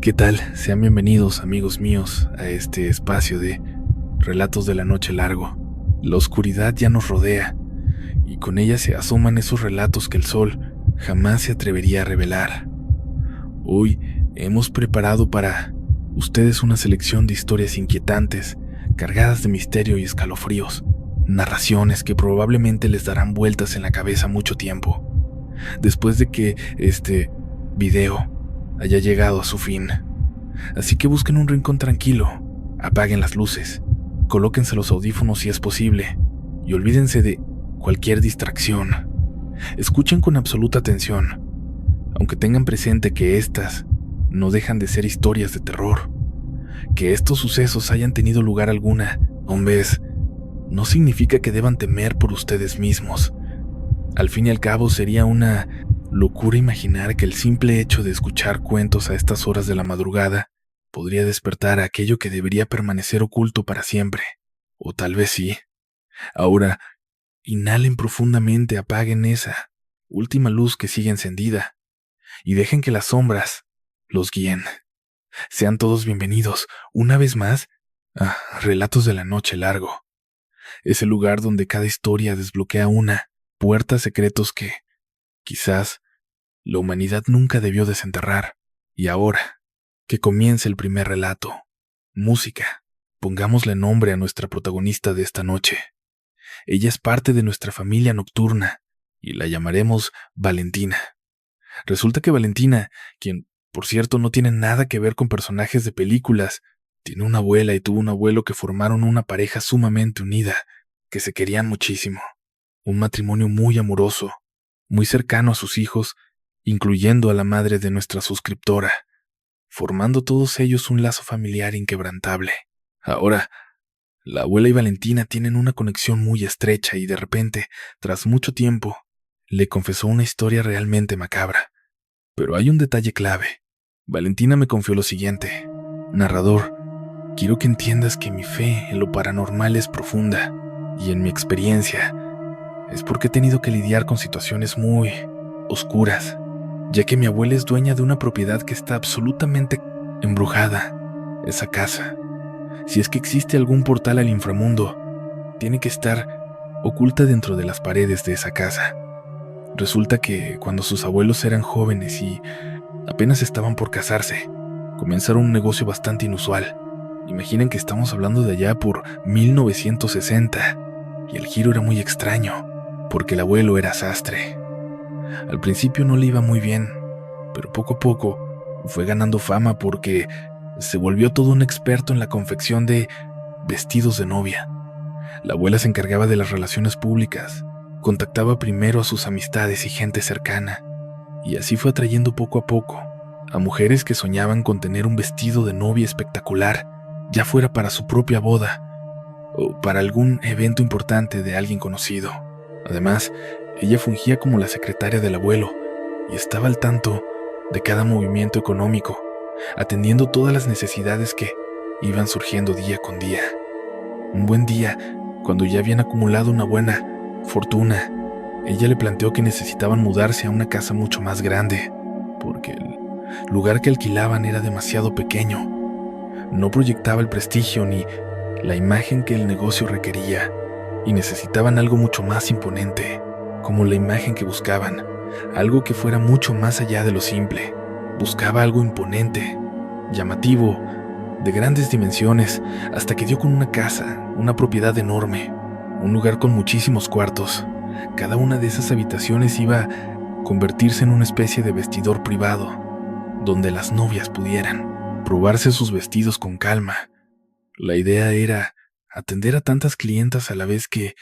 ¿Qué tal? Sean bienvenidos, amigos míos, a este espacio de Relatos de la Noche Largo. La oscuridad ya nos rodea, y con ella se asoman esos relatos que el sol jamás se atrevería a revelar. Hoy hemos preparado para ustedes una selección de historias inquietantes, cargadas de misterio y escalofríos, narraciones que probablemente les darán vueltas en la cabeza mucho tiempo, después de que este video haya llegado a su fin. Así que busquen un rincón tranquilo, apaguen las luces, colóquense los audífonos si es posible, y olvídense de cualquier distracción. Escuchen con absoluta atención, aunque tengan presente que estas no dejan de ser historias de terror. Que estos sucesos hayan tenido lugar alguna vez no significa que deban temer por ustedes mismos. Al fin y al cabo sería una locura imaginar que el simple hecho de escuchar cuentos a estas horas de la madrugada podría despertar a aquello que debería permanecer oculto para siempre. O tal vez sí. Ahora, inhalen profundamente, apaguen esa última luz que sigue encendida y dejen que las sombras los guíen. Sean todos bienvenidos, una vez más, a Relatos de la Noche Largo. Ese lugar donde cada historia desbloquea una puerta a secretos que, quizás, la humanidad nunca debió desenterrar. Y ahora, que comience el primer relato. Música. Pongámosle nombre a nuestra protagonista de esta noche. Ella es parte de nuestra familia nocturna, y la llamaremos Valentina. Resulta que Valentina, quien, por cierto, no tiene nada que ver con personajes de películas, tiene una abuela y tuvo un abuelo que formaron una pareja sumamente unida, que se querían muchísimo. Un matrimonio muy amoroso, muy cercano a sus hijos, incluyendo a la madre de nuestra suscriptora, formando todos ellos un lazo familiar inquebrantable. Ahora, la abuela y Valentina tienen una conexión muy estrecha y de repente, tras mucho tiempo, le confesó una historia realmente macabra. Pero hay un detalle clave. Valentina me confió lo siguiente: narrador, quiero que entiendas que mi fe en lo paranormal es profunda, y en mi experiencia es porque he tenido que lidiar con situaciones muy oscuras, ya que mi abuela es dueña de una propiedad que está absolutamente embrujada. Esa casa, si es que existe algún portal al inframundo, tiene que estar oculta dentro de las paredes de esa casa. Resulta que cuando sus abuelos eran jóvenes y apenas estaban por casarse, comenzaron un negocio bastante inusual. Imaginen que estamos hablando de allá por 1960, y el giro era muy extraño, porque el abuelo era sastre. Al principio no le iba muy bien, pero poco a poco fue ganando fama porque se volvió todo un experto en la confección de vestidos de novia. La abuela se encargaba de las relaciones públicas, contactaba primero a sus amistades y gente cercana, y así fue atrayendo poco a poco a mujeres que soñaban con tener un vestido de novia espectacular, ya fuera para su propia boda o para algún evento importante de alguien conocido. Además, ella fungía como la secretaria del abuelo y estaba al tanto de cada movimiento económico, atendiendo todas las necesidades que iban surgiendo día con día. Un buen día, cuando ya habían acumulado una buena fortuna, ella le planteó que necesitaban mudarse a una casa mucho más grande, porque el lugar que alquilaban era demasiado pequeño. No proyectaba el prestigio ni la imagen que el negocio requería, y necesitaban algo mucho más imponente, como la imagen que buscaban, algo que fuera mucho más allá de lo simple. Buscaba algo imponente, llamativo, de grandes dimensiones, hasta que dio con una casa, una propiedad enorme, un lugar con muchísimos cuartos. Cada una de esas habitaciones iba a convertirse en una especie de vestidor privado, donde las novias pudieran probarse sus vestidos con calma. La idea era atender a tantas clientas a la vez que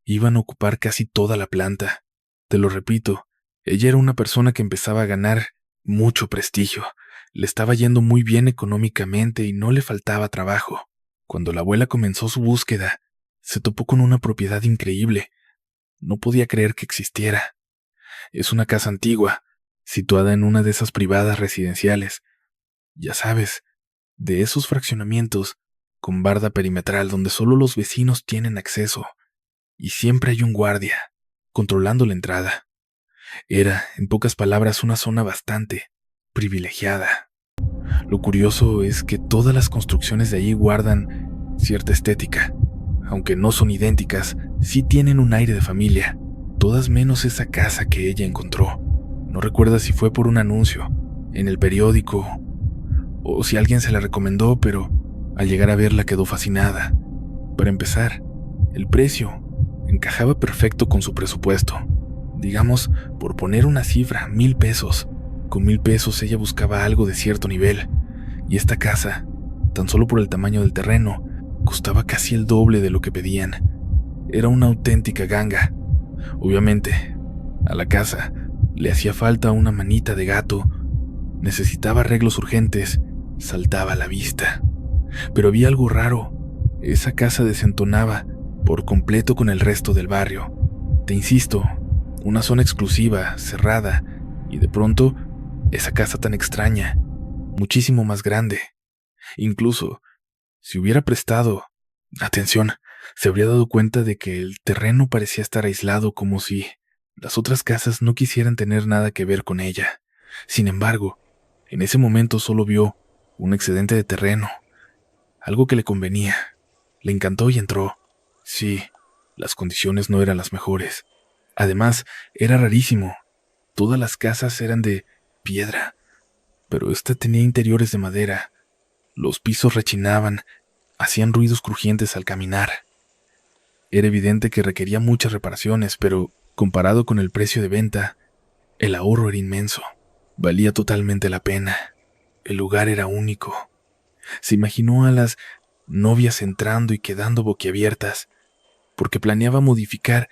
iban a ocupar casi toda la planta. Te lo repito, ella era una persona que empezaba a ganar mucho prestigio. Le estaba yendo muy bien económicamente y no le faltaba trabajo. Cuando la abuela comenzó su búsqueda, se topó con una propiedad increíble. No podía creer que existiera. Es una casa antigua, situada en una de esas privadas residenciales. Ya sabes, de esos fraccionamientos con barda perimetral donde solo los vecinos tienen acceso, y siempre hay un guardia controlando la entrada. Era, en pocas palabras, una zona bastante privilegiada. Lo curioso es que todas las construcciones de allí guardan cierta estética. Aunque no son idénticas, sí tienen un aire de familia. Todas menos esa casa que ella encontró. No recuerda si fue por un anuncio, en el periódico, o si alguien se la recomendó, pero al llegar a verla quedó fascinada. Para empezar, el precio encajaba perfecto con su presupuesto. Digamos, por poner una cifra, 1,000 pesos. Con 1,000 pesos ella buscaba algo de cierto nivel. Y esta casa, tan solo por el tamaño del terreno, costaba casi el doble de lo que pedían. Era una auténtica ganga. Obviamente, a la casa le hacía falta una manita de gato. Necesitaba arreglos urgentes. Saltaba a la vista. Pero había algo raro. Esa casa desentonaba por completo con el resto del barrio. Te insisto, una zona exclusiva, cerrada, y de pronto, esa casa tan extraña, muchísimo más grande. Incluso, si hubiera prestado atención, se habría dado cuenta de que el terreno parecía estar aislado, como si las otras casas no quisieran tener nada que ver con ella. Sin embargo, en ese momento solo vio un excedente de terreno, algo que le convenía. Le encantó y entró. Sí, las condiciones no eran las mejores. Además, era rarísimo. Todas las casas eran de piedra, pero esta tenía interiores de madera. Los pisos rechinaban, hacían ruidos crujientes al caminar. Era evidente que requería muchas reparaciones, pero comparado con el precio de venta, el ahorro era inmenso. Valía totalmente la pena. El lugar era único. Se imaginó a las novias entrando y quedando boquiabiertas, porque planeaba modificar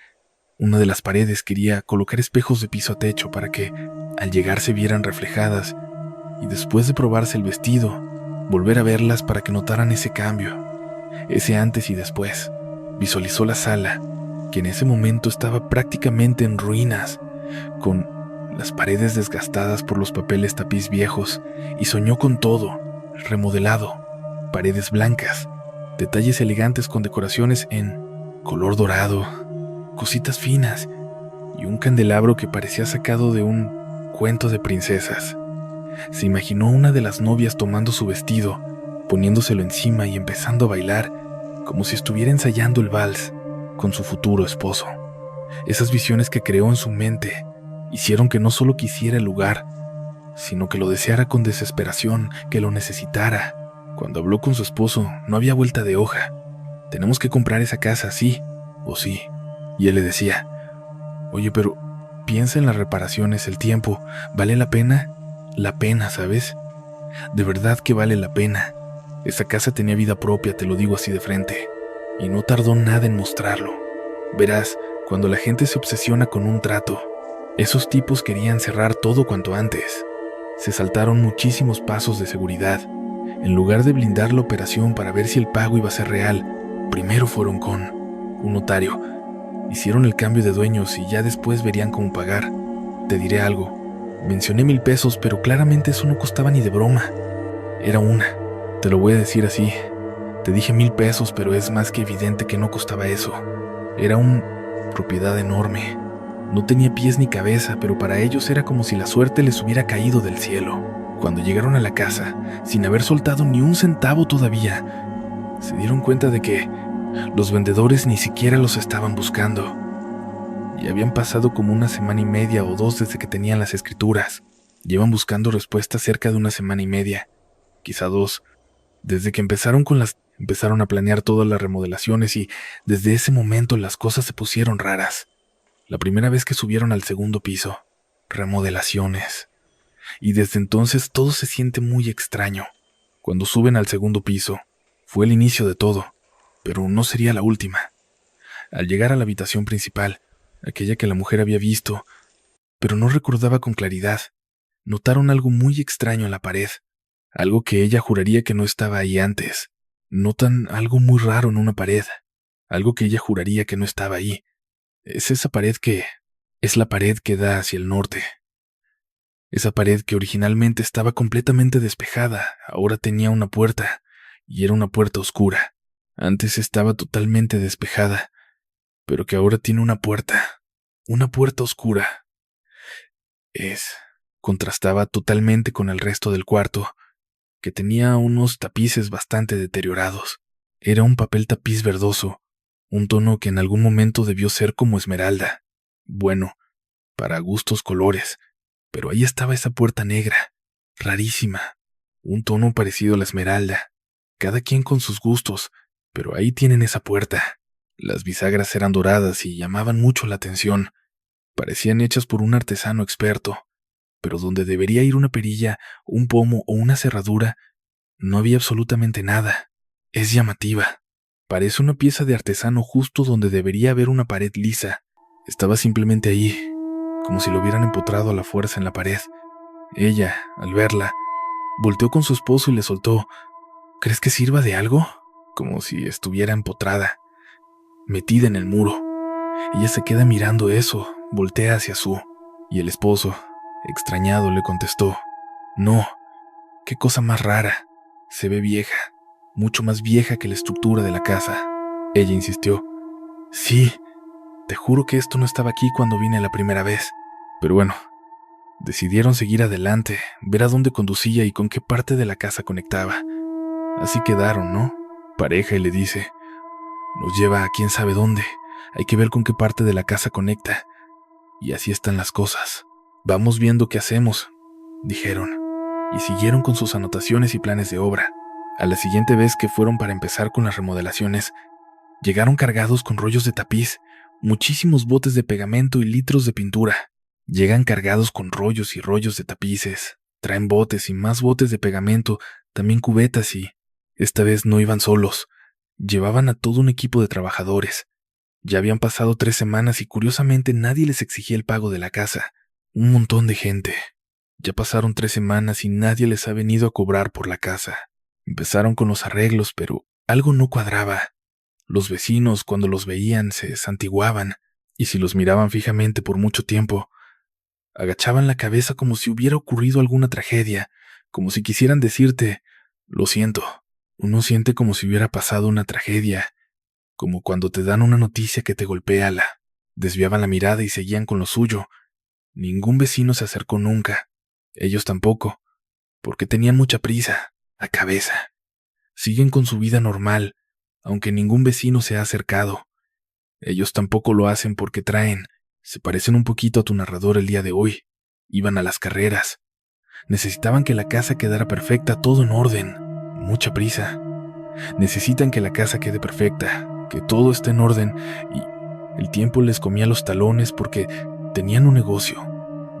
una de las paredes. Quería colocar espejos de piso a techo para que, al llegar, se vieran reflejadas, y después de probarse el vestido, volver a verlas para que notaran ese cambio, ese antes y después. Visualizó la sala, que en ese momento estaba prácticamente en ruinas, con las paredes desgastadas por los papeles tapiz viejos, y soñó con todo, remodelado, paredes blancas, detalles elegantes con decoraciones en color dorado, cositas finas, y un candelabro que parecía sacado de un cuento de princesas. Se imaginó una de las novias tomando su vestido, poniéndoselo encima y empezando a bailar, como si estuviera ensayando el vals con su futuro esposo. Esas visiones que creó en su mente hicieron que no solo quisiera el lugar, sino que lo deseara con desesperación, que lo necesitara. Cuando habló con su esposo, no había vuelta de hoja. Tenemos que comprar esa casa, sí o sí. Y él le decía, oye, pero piensa en las reparaciones, el tiempo, ¿vale la pena? La pena, ¿sabes? De verdad que vale la pena. Esa casa tenía vida propia, te lo digo así de frente, y no tardó nada en mostrarlo. Verás, cuando la gente se obsesiona con un trato, esos tipos querían cerrar todo cuanto antes. Se saltaron muchísimos pasos de seguridad. En lugar de blindar la operación para ver si el pago iba a ser real, primero fueron con un notario. Hicieron el cambio de dueños y ya después verían cómo pagar. Te diré algo. Mencioné 1,000 pesos, pero claramente eso no costaba ni de broma. Era una. Te lo voy a decir así. Te dije 1,000 pesos, pero es más que evidente que no costaba eso. Era una propiedad enorme. No tenía pies ni cabeza, pero para ellos era como si la suerte les hubiera caído del cielo. Cuando llegaron a la casa, sin haber soltado ni un centavo todavía, se dieron cuenta de que los vendedores ni siquiera los estaban buscando. Y habían pasado como 1,5 semanas o 2 desde que tenían las escrituras. Llevan buscando respuestas cerca de 1,5 semanas, quizá 2, desde que empezaron a planear todas las remodelaciones, y desde ese momento las cosas se pusieron raras. La primera vez que subieron al segundo piso, remodelaciones. Y desde entonces todo se siente muy extraño. Cuando suben al segundo piso, fue el inicio de todo, pero no sería la última. Al llegar a la habitación principal, aquella que la mujer había visto, pero no recordaba con claridad, notaron algo muy extraño en la pared, algo que ella juraría que no estaba ahí antes. Notan algo muy raro en una pared, algo que ella juraría que no estaba ahí. Es esa pared es la pared que da hacia el norte. Esa pared que originalmente estaba completamente despejada, ahora tenía una puerta, y era una puerta oscura. Antes estaba totalmente despejada, pero que ahora tiene una puerta oscura. Contrastaba totalmente con el resto del cuarto. que tenía unos tapices bastante deteriorados. Era un papel tapiz verdoso, un tono que en algún momento debió ser como esmeralda. Bueno, para gustos colores, pero ahí estaba esa puerta negra, rarísima, un tono parecido a la esmeralda. Cada quien con sus gustos, pero ahí tienen esa puerta. Las bisagras eran doradas y llamaban mucho la atención. Parecían hechas por un artesano experto, pero donde debería ir una perilla, un pomo o una cerradura, no había absolutamente nada. Es llamativa. Parece una pieza de artesano justo donde debería haber una pared lisa. Estaba simplemente ahí, como si lo hubieran empotrado a la fuerza en la pared. Ella, al verla, volteó con su esposo y le soltó: ¿crees que sirva de algo? Como si estuviera empotrada, metida en el muro. Ella se queda mirando eso, voltea hacia Sue, y el esposo, extrañado, le contestó: no, qué cosa más rara, se ve vieja, mucho más vieja que la estructura de la casa. Ella insistió: sí, te juro que esto no estaba aquí cuando vine la primera vez. Pero bueno, decidieron seguir adelante, ver a dónde conducía y con qué parte de la casa conectaba. Así quedaron, ¿no? Pareja, y le dice: nos lleva a quién sabe dónde, hay que ver con qué parte de la casa conecta. Y así están las cosas. Vamos viendo qué hacemos, dijeron, y siguieron con sus anotaciones y planes de obra. A la siguiente vez que fueron para empezar con las remodelaciones, llegaron cargados con rollos de tapiz, muchísimos botes de pegamento y litros de pintura. Llegan cargados con rollos y rollos de tapices, traen botes y más botes de pegamento, también cubetas, y esta vez no iban solos, llevaban a todo un equipo de trabajadores. Ya habían pasado 3 semanas y curiosamente nadie les exigía el pago de la casa. Un montón de gente. Ya pasaron 3 semanas y nadie les ha venido a cobrar por la casa. Empezaron con los arreglos, pero algo no cuadraba. Los vecinos, cuando los veían, se santiguaban, y si los miraban fijamente por mucho tiempo, agachaban la cabeza como si hubiera ocurrido alguna tragedia, como si quisieran decirte: lo siento. Uno siente como si hubiera pasado una tragedia, como cuando te dan una noticia que te golpea. Desviaban la mirada y seguían con lo suyo. Ningún vecino se acercó nunca, ellos tampoco, porque tenían mucha prisa, a cabeza. Siguen con su vida normal, aunque ningún vecino se ha acercado. Ellos tampoco lo hacen porque se parecen un poquito a tu narrador el día de hoy. Iban a las carreras. Necesitaban que la casa quedara perfecta, todo en orden. Mucha prisa. Necesitan que la casa quede perfecta, que todo esté en orden, y el tiempo les comía los talones porque tenían un negocio.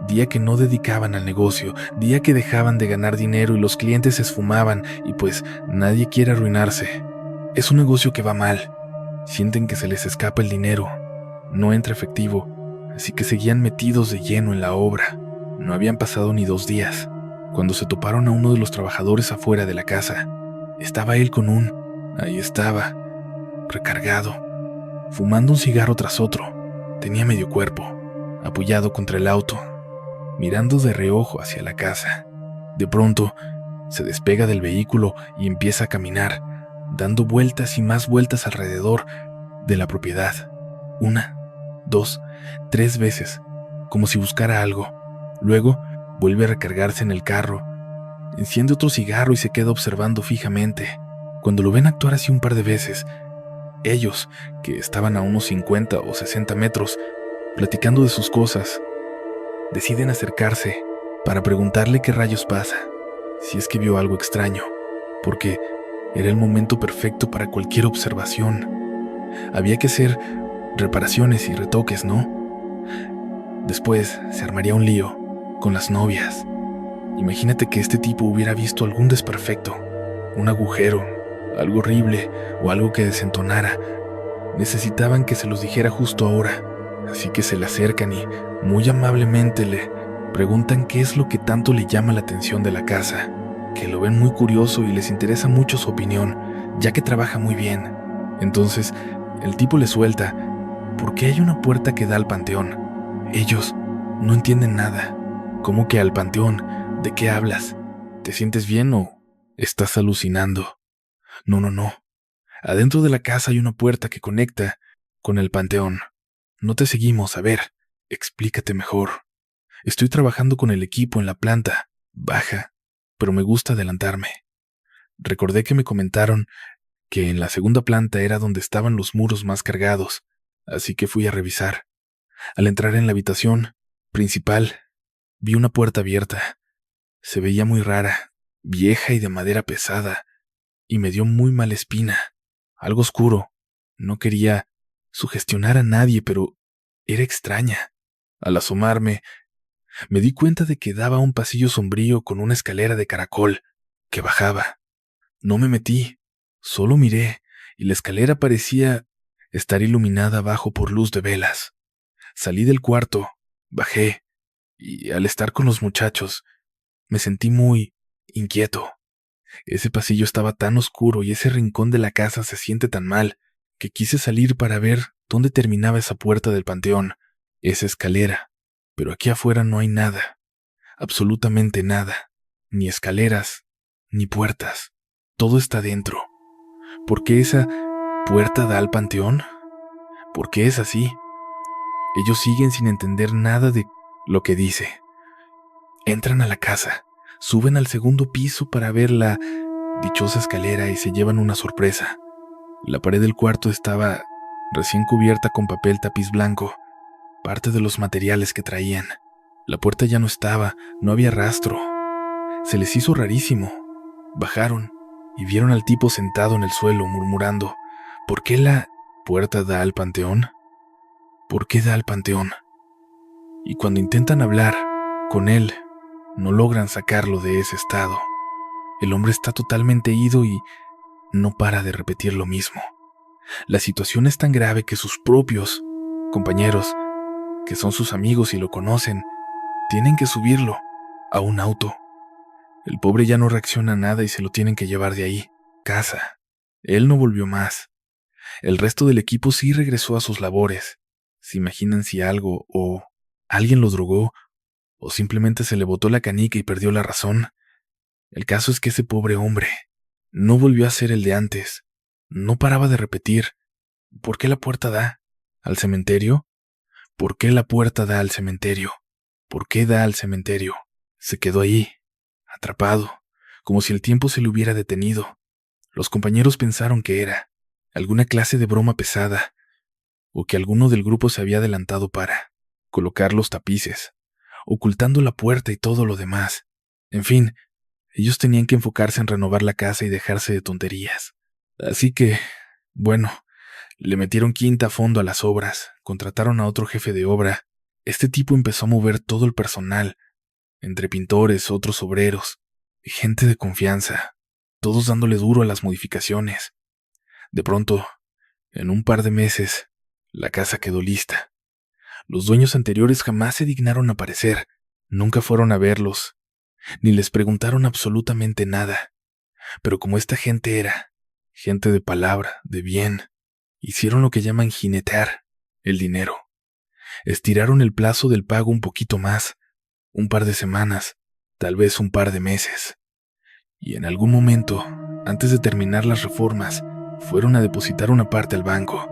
Día que no dedicaban al negocio, día que dejaban de ganar dinero y los clientes se esfumaban, y pues nadie quiere arruinarse. Es un negocio que va mal. Sienten que se les escapa el dinero. No entra efectivo, así que seguían metidos de lleno en la obra. No habían pasado ni 2 días, cuando se toparon a uno de los trabajadores afuera de la casa. Estaba él ahí estaba, recargado, fumando un cigarro tras otro. Tenía medio cuerpo, apoyado contra el auto, mirando de reojo hacia la casa. De pronto, se despega del vehículo y empieza a caminar, dando vueltas y más vueltas alrededor de la propiedad. 1, 2, 3 veces, como si buscara algo. Luego, vuelve a recargarse en el carro, enciende otro cigarro y se queda observando fijamente. Cuando lo ven actuar así un par de veces, ellos, que estaban a unos 50 o 60 metros, platicando de sus cosas, deciden acercarse para preguntarle qué rayos pasa, si es que vio algo extraño, porque era el momento perfecto para cualquier observación. Había que hacer reparaciones y retoques, ¿no? Después se armaría un lío con las novias. Imagínate que este tipo hubiera visto algún desperfecto, un agujero, algo horrible o algo que desentonara. Necesitaban que se los dijera justo ahora, así que se le acercan y, muy amablemente, le preguntan qué es lo que tanto le llama la atención de la casa, que lo ven muy curioso y les interesa mucho su opinión, ya que trabaja muy bien. Entonces, el tipo le suelta: ¿por qué hay una puerta que da al panteón? Ellos no entienden nada. ¿Cómo que al panteón? ¿De qué hablas? ¿Te sientes bien o estás alucinando? No, no, no. Adentro de la casa hay una puerta que conecta con el panteón. No te seguimos, a ver, explícate mejor. Estoy trabajando con el equipo en la planta, baja, pero me gusta adelantarme. Recordé que me comentaron que en la segunda planta era donde estaban los muros más cargados, así que fui a revisar. Al entrar en la habitación principal, vi una puerta abierta. Se veía muy rara, vieja y de madera pesada, y me dio muy mala espina. Algo oscuro. No quería sugestionar a nadie, pero era extraña. Al asomarme, me di cuenta de que daba a un pasillo sombrío con una escalera de caracol que bajaba. No me metí, solo miré, y la escalera parecía estar iluminada abajo por luz de velas. Salí del cuarto, bajé, y al estar con los muchachos, me sentí muy inquieto. Ese pasillo estaba tan oscuro y ese rincón de la casa se siente tan mal que quise salir para ver dónde terminaba esa puerta del panteón, esa escalera. Pero aquí afuera no hay nada, absolutamente nada, ni escaleras, ni puertas. Todo está dentro. ¿Por qué esa puerta da al panteón? ¿Por qué es así? Ellos siguen sin entender nada de lo que dice. Entran a la casa, suben al segundo piso para ver la dichosa escalera y se llevan una sorpresa. La pared del cuarto estaba recién cubierta con papel tapiz blanco, parte de los materiales que traían. La puerta ya no estaba, no había rastro. Se les hizo rarísimo. Bajaron y vieron al tipo sentado en el suelo murmurando: ¿por qué la puerta da al panteón? ¿Por qué da al panteón? Y cuando intentan hablar con él, no logran sacarlo de ese estado. El hombre está totalmente ido y no para de repetir lo mismo. La situación es tan grave que sus propios compañeros, que son sus amigos y lo conocen, tienen que subirlo a un auto. El pobre ya no reacciona a nada y se lo tienen que llevar de ahí, casa. Él no volvió más. El resto del equipo sí regresó a sus labores. ¿Se imaginan si algo o alguien lo drogó o simplemente se le botó la canica y perdió la razón? El caso es que ese pobre hombre no volvió a ser el de antes. No paraba de repetir: ¿por qué la puerta da al cementerio? ¿Por qué la puerta da al cementerio? ¿Por qué da al cementerio? Se quedó ahí, atrapado, como si el tiempo se le hubiera detenido. Los compañeros pensaron que era alguna clase de broma pesada, o que alguno del grupo se había adelantado para colocar los tapices, ocultando la puerta y todo lo demás. En fin, ellos tenían que enfocarse en renovar la casa y dejarse de tonterías. Así que, bueno, le metieron quinta a fondo a las obras, contrataron a otro jefe de obra. Este tipo empezó a mover todo el personal, entre pintores, otros obreros, y gente de confianza, todos dándole duro a las modificaciones. De pronto, en un par de meses, la casa quedó lista. Los dueños anteriores jamás se dignaron a aparecer, nunca fueron a verlos, ni les preguntaron absolutamente nada. Pero como esta gente era gente de palabra, de bien, hicieron lo que llaman jinetear el dinero. Estiraron el plazo del pago un poquito más, un par de semanas, tal vez un par de meses. Y en algún momento, antes de terminar las reformas, fueron a depositar una parte al banco.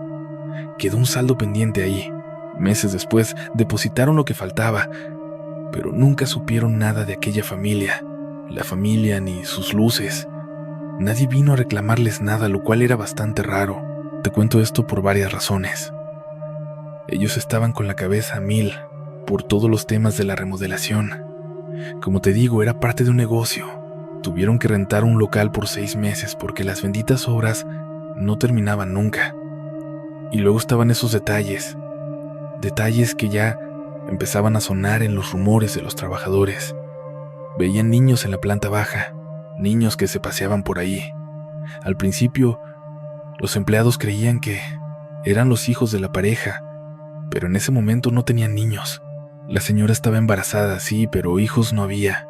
Quedó un saldo pendiente ahí. Meses después, depositaron lo que faltaba, pero nunca supieron nada de aquella familia, la familia ni sus luces. Nadie vino a reclamarles nada, lo cual era bastante raro. Te cuento esto por varias razones. Ellos estaban con la cabeza a mil por todos los temas de la remodelación. Como te digo, era parte de un negocio. Tuvieron que rentar un local por 6 meses porque las benditas obras no terminaban nunca. Y luego estaban esos detalles que ya empezaban a sonar en los rumores de los trabajadores. Veían niños en la planta baja, niños que se paseaban por ahí. Al principio, los empleados creían que eran los hijos de la pareja, pero en ese momento no tenían niños. La señora estaba embarazada, sí, pero hijos no había.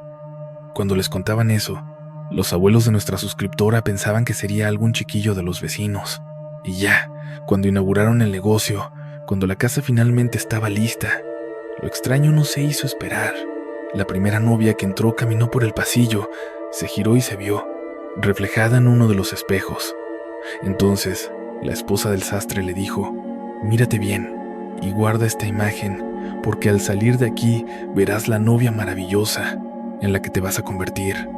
Cuando les contaban eso, los abuelos de nuestra suscriptora pensaban que sería algún chiquillo de los vecinos. Y ya, cuando inauguraron el negocio, cuando la casa finalmente estaba lista, lo extraño no se hizo esperar. La primera novia que entró caminó por el pasillo, se giró y se vio, reflejada en uno de los espejos. Entonces, la esposa del sastre le dijo: «Mírate bien y guarda esta imagen, porque al salir de aquí verás la novia maravillosa en la que te vas a convertir».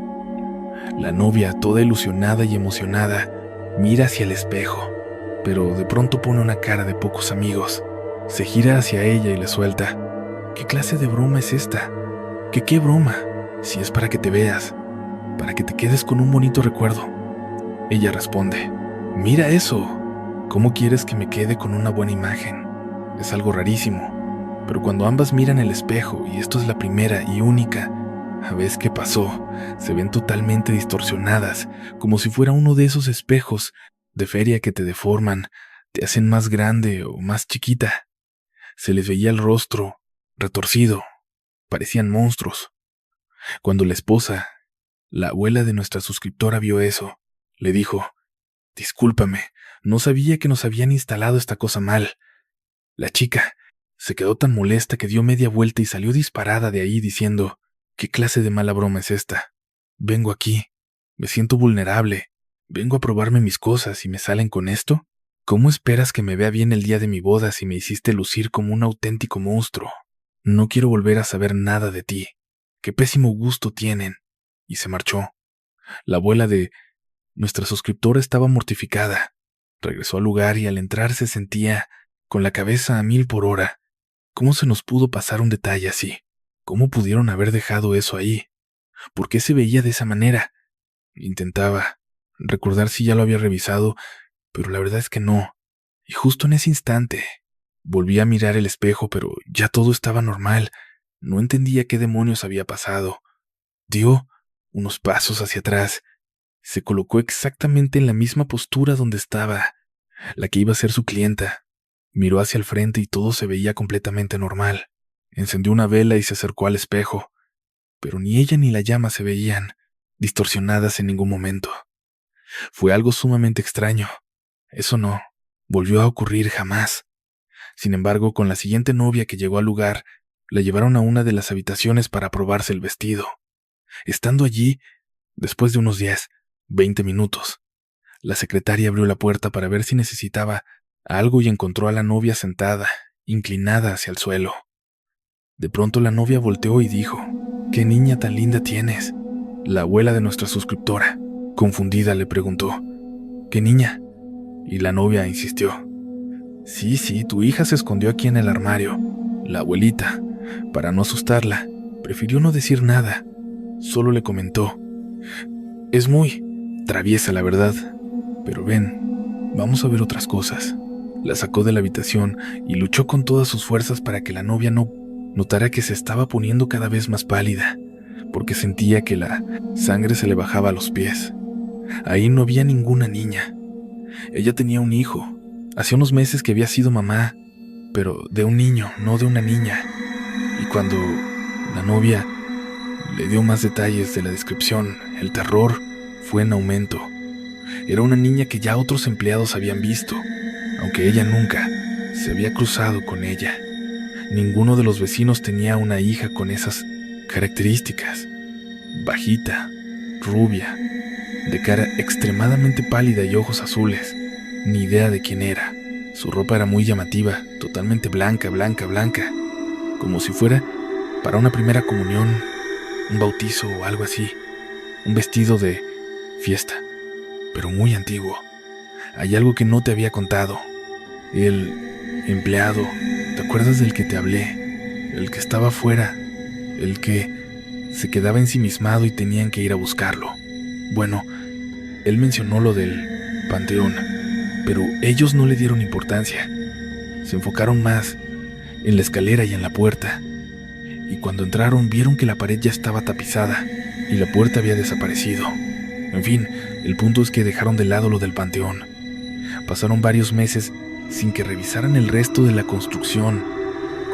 La novia, toda ilusionada y emocionada, mira hacia el espejo, pero de pronto pone una cara de pocos amigos. Se gira hacia ella y le suelta: ¿qué clase de broma es esta? ¿Qué broma? Si es para que te veas, para que te quedes con un bonito recuerdo. Ella responde: mira eso. ¿Cómo quieres que me quede con una buena imagen? Es algo rarísimo, pero cuando ambas miran el espejo y esto es la primera y única vez que pasó, se ven totalmente distorsionadas, como si fuera uno de esos espejos de feria que te deforman, te hacen más grande o más chiquita. Se les veía el rostro retorcido, parecían monstruos. Cuando la esposa, la abuela de nuestra suscriptora, vio eso, le dijo: discúlpame, no sabía que nos habían instalado esta cosa mal. La chica se quedó tan molesta que dio media vuelta y salió disparada de ahí diciendo: ¿qué clase de mala broma es esta? Vengo aquí, me siento vulnerable, vengo a probarme mis cosas y me salen con esto. ¿Cómo esperas que me vea bien el día de mi boda si me hiciste lucir como un auténtico monstruo? No quiero volver a saber nada de ti. Qué pésimo gusto tienen. Y se marchó. La abuela de nuestra suscriptora estaba mortificada. Regresó al lugar y al entrar se sentía con la cabeza a 1000 por hora. ¿Cómo se nos pudo pasar un detalle así? ¿Cómo pudieron haber dejado eso ahí? ¿Por qué se veía de esa manera? Intentaba recordar si ya lo había revisado, pero la verdad es que no. Y justo en ese instante volví a mirar el espejo, pero ya todo estaba normal. No entendía qué demonios había pasado. Dio unos pasos hacia atrás. Se colocó exactamente en la misma postura donde estaba, la que iba a ser su clienta. Miró hacia el frente y todo se veía completamente normal. Encendió una vela y se acercó al espejo, pero ni ella ni la llama se veían distorsionadas en ningún momento. Fue algo sumamente extraño. Eso no volvió a ocurrir jamás. Sin embargo, con la siguiente novia que llegó al lugar, la llevaron a una de las habitaciones para probarse el vestido. Estando allí, después de unos 10-20 minutos, la secretaria abrió la puerta para ver si necesitaba algo y encontró a la novia sentada, inclinada hacia el suelo. De pronto la novia volteó y dijo: «¿Qué niña tan linda tienes?». La abuela de nuestra suscriptora, confundida, le preguntó: «¿Qué niña?». Y la novia insistió: Sí, tu hija se escondió aquí en el armario». La abuelita, para no asustarla, prefirió no decir nada. Solo le comentó: «Es muy traviesa, la verdad, pero ven, vamos a ver otras cosas». La sacó de la habitación y luchó con todas sus fuerzas para que la novia no notara que se estaba poniendo cada vez más pálida, porque sentía que la sangre se le bajaba a los pies. Ahí no había ninguna niña. Ella tenía un hijo. Hacía unos meses que había sido mamá, pero de un niño, no de una niña. Y cuando la novia le dio más detalles de la descripción, el terror fue en aumento. Era una niña que ya otros empleados habían visto, aunque ella nunca se había cruzado con ella. Ninguno de los vecinos tenía una hija con esas características. Bajita, rubia, de cara extremadamente pálida y ojos azules. Ni idea de quién era. Su ropa era muy llamativa, totalmente blanca, como si fuera para una primera comunión, un bautizo o algo así. Un vestido de fiesta, pero muy antiguo. Hay algo que no te había contado. El empleado, ¿te acuerdas del que te hablé? El que estaba afuera, el que se quedaba ensimismado y tenían que ir a buscarlo. Bueno, él mencionó lo del panteón, pero ellos no le dieron importancia. Se enfocaron más en la escalera y en la puerta. Y cuando entraron vieron que la pared ya estaba tapizada y la puerta había desaparecido. En fin, el punto es que dejaron de lado lo del panteón. Pasaron varios meses sin que revisaran el resto de la construcción,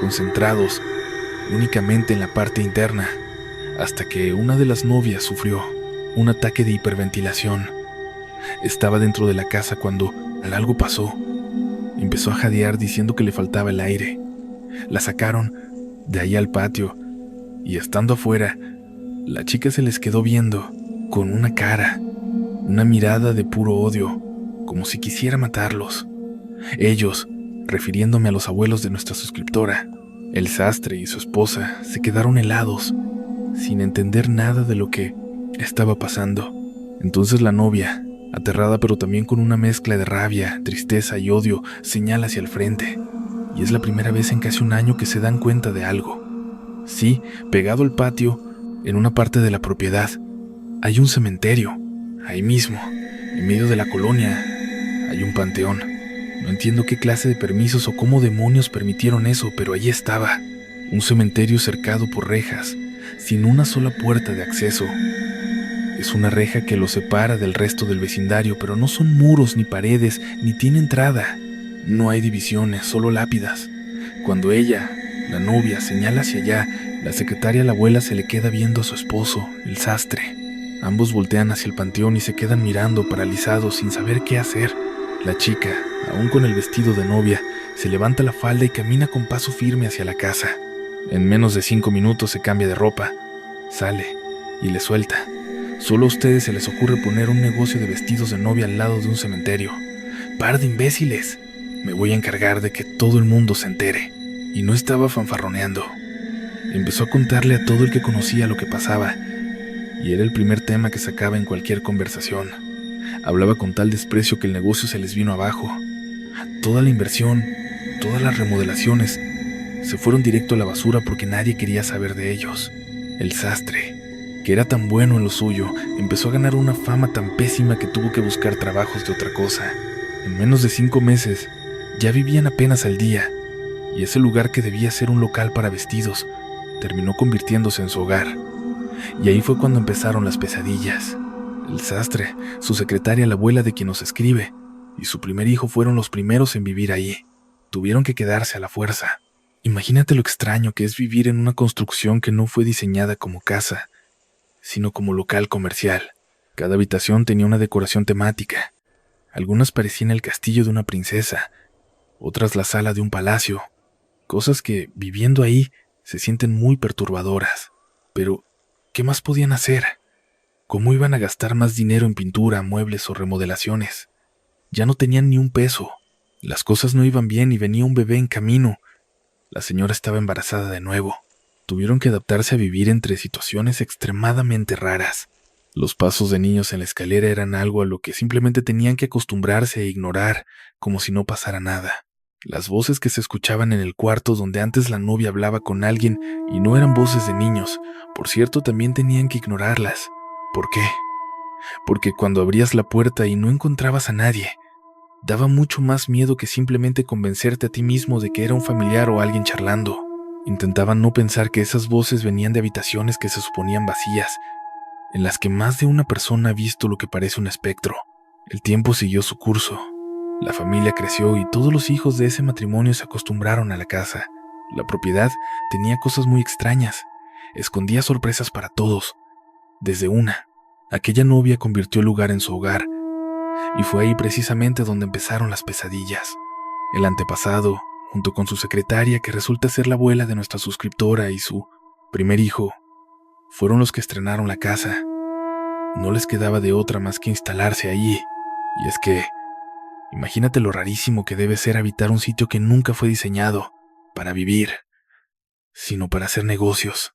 concentrados únicamente en la parte interna, hasta que una de las novias sufrió un ataque de hiperventilación. Estaba dentro de la casa cuando algo pasó. Empezó a jadear diciendo que le faltaba el aire. La sacaron de ahí al patio y estando afuera, la chica se les quedó viendo con una cara, una mirada de puro odio, como si quisiera matarlos. Ellos, refiriéndome a los abuelos de nuestra suscriptora, el sastre y su esposa, se quedaron helados, sin entender nada de lo que estaba pasando. Entonces la novia, aterrada pero también con una mezcla de rabia, tristeza y odio, señala hacia el frente. Y es la primera vez en casi un año que se dan cuenta de algo. Sí, pegado al patio, en una parte de la propiedad, hay un cementerio. Ahí mismo, en medio de la colonia, hay un panteón. No entiendo qué clase de permisos o cómo demonios permitieron eso, pero allí estaba. Un cementerio cercado por rejas, sin una sola puerta de acceso. Es una reja que lo separa del resto del vecindario, pero no son muros ni paredes, ni tiene entrada. No hay divisiones, solo lápidas. Cuando ella, la novia, señala hacia allá, la secretaria, la abuela, se le queda viendo a su esposo, el sastre. Ambos voltean hacia el panteón y se quedan mirando, paralizados, sin saber qué hacer. La chica, aún con el vestido de novia, se levanta la falda y camina con paso firme hacia la casa. En menos de 5 minutos se cambia de ropa, sale y le suelta. Solo a ustedes se les ocurre poner un negocio de vestidos de novia al lado de un cementerio. ¡Par de imbéciles! Me voy a encargar de que todo el mundo se entere. Y no estaba fanfarroneando. Empezó a contarle a todo el que conocía lo que pasaba, y era el primer tema que sacaba en cualquier conversación. Hablaba con tal desprecio que el negocio se les vino abajo. Toda la inversión, todas las remodelaciones, se fueron directo a la basura porque nadie quería saber de ellos. El sastre, que era tan bueno en lo suyo, empezó a ganar una fama tan pésima que tuvo que buscar trabajos de otra cosa. En menos de 5 meses, ya vivían apenas al día, y ese lugar que debía ser un local para vestidos, terminó convirtiéndose en su hogar. Y ahí fue cuando empezaron las pesadillas. El sastre, su secretaria, la abuela de quien nos escribe, y su primer hijo fueron los primeros en vivir ahí. Tuvieron que quedarse a la fuerza. Imagínate lo extraño que es vivir en una construcción que no fue diseñada como casa, sino como local comercial. Cada habitación tenía una decoración temática. Algunas parecían el castillo de una princesa, otras la sala de un palacio. Cosas que, viviendo ahí, se sienten muy perturbadoras. Pero, ¿qué más podían hacer? ¿Cómo iban a gastar más dinero en pintura, muebles o remodelaciones? Ya no tenían ni un peso. Las cosas no iban bien y venía un bebé en camino. La señora estaba embarazada de nuevo. Tuvieron que adaptarse a vivir entre situaciones extremadamente raras. Los pasos de niños en la escalera eran algo a lo que simplemente tenían que acostumbrarse e ignorar, como si no pasara nada. Las voces que se escuchaban en el cuarto donde antes la novia hablaba con alguien y no eran voces de niños, por cierto, también tenían que ignorarlas. ¿Por qué? Porque cuando abrías la puerta y no encontrabas a nadie, daba mucho más miedo que simplemente convencerte a ti mismo de que era un familiar o alguien charlando. Intentaban no pensar que esas voces venían de habitaciones que se suponían vacías, en las que más de una persona ha visto lo que parece un espectro. El tiempo siguió su curso. La familia creció y todos los hijos de ese matrimonio se acostumbraron a la casa. La propiedad tenía cosas muy extrañas. Escondía sorpresas para todos. Desde una, aquella novia convirtió el lugar en su hogar, y fue ahí precisamente donde empezaron las pesadillas. El antepasado, junto con su secretaria, que resulta ser la abuela de nuestra suscriptora, y su primer hijo, fueron los que estrenaron la casa. No les quedaba de otra más que instalarse allí. Y es que, imagínate lo rarísimo que debe ser habitar un sitio que nunca fue diseñado para vivir, sino para hacer negocios.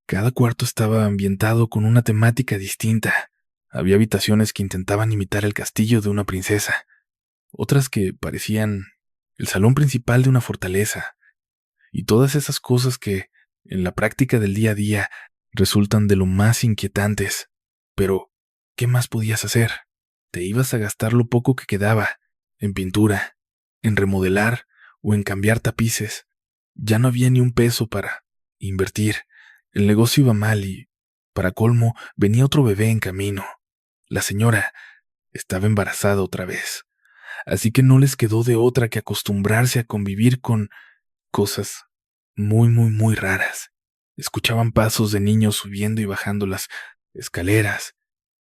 Cada cuarto estaba ambientado con una temática distinta. Había habitaciones que intentaban imitar el castillo de una princesa, otras que parecían el salón principal de una fortaleza, y todas esas cosas que, en la práctica del día a día, resultan de lo más inquietantes. Pero, ¿qué más podías hacer? Te ibas a gastar lo poco que quedaba, en pintura, en remodelar o en cambiar tapices. Ya no había ni un peso para invertir. El negocio iba mal y, para colmo, venía otro bebé en camino. La señora estaba embarazada otra vez. Así que no les quedó de otra que acostumbrarse a convivir con cosas muy, muy, muy raras. Escuchaban pasos de niños subiendo y bajando las escaleras,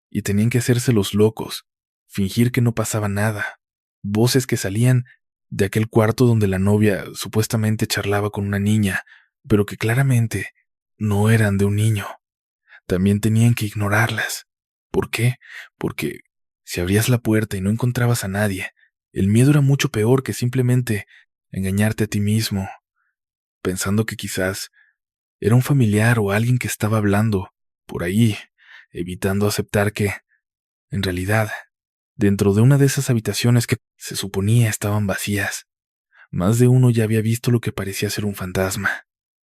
y tenían que hacerse los locos, fingir que no pasaba nada. Voces que salían de aquel cuarto donde la novia supuestamente charlaba con una niña, pero que claramente no eran de un niño. También tenían que ignorarlas. ¿Por qué? Porque si abrías la puerta y no encontrabas a nadie, el miedo era mucho peor que simplemente engañarte a ti mismo, pensando que quizás era un familiar o alguien que estaba hablando por ahí, evitando aceptar que En realidad, dentro de una de esas habitaciones que se suponía estaban vacías, más de uno ya había visto lo que parecía ser un fantasma.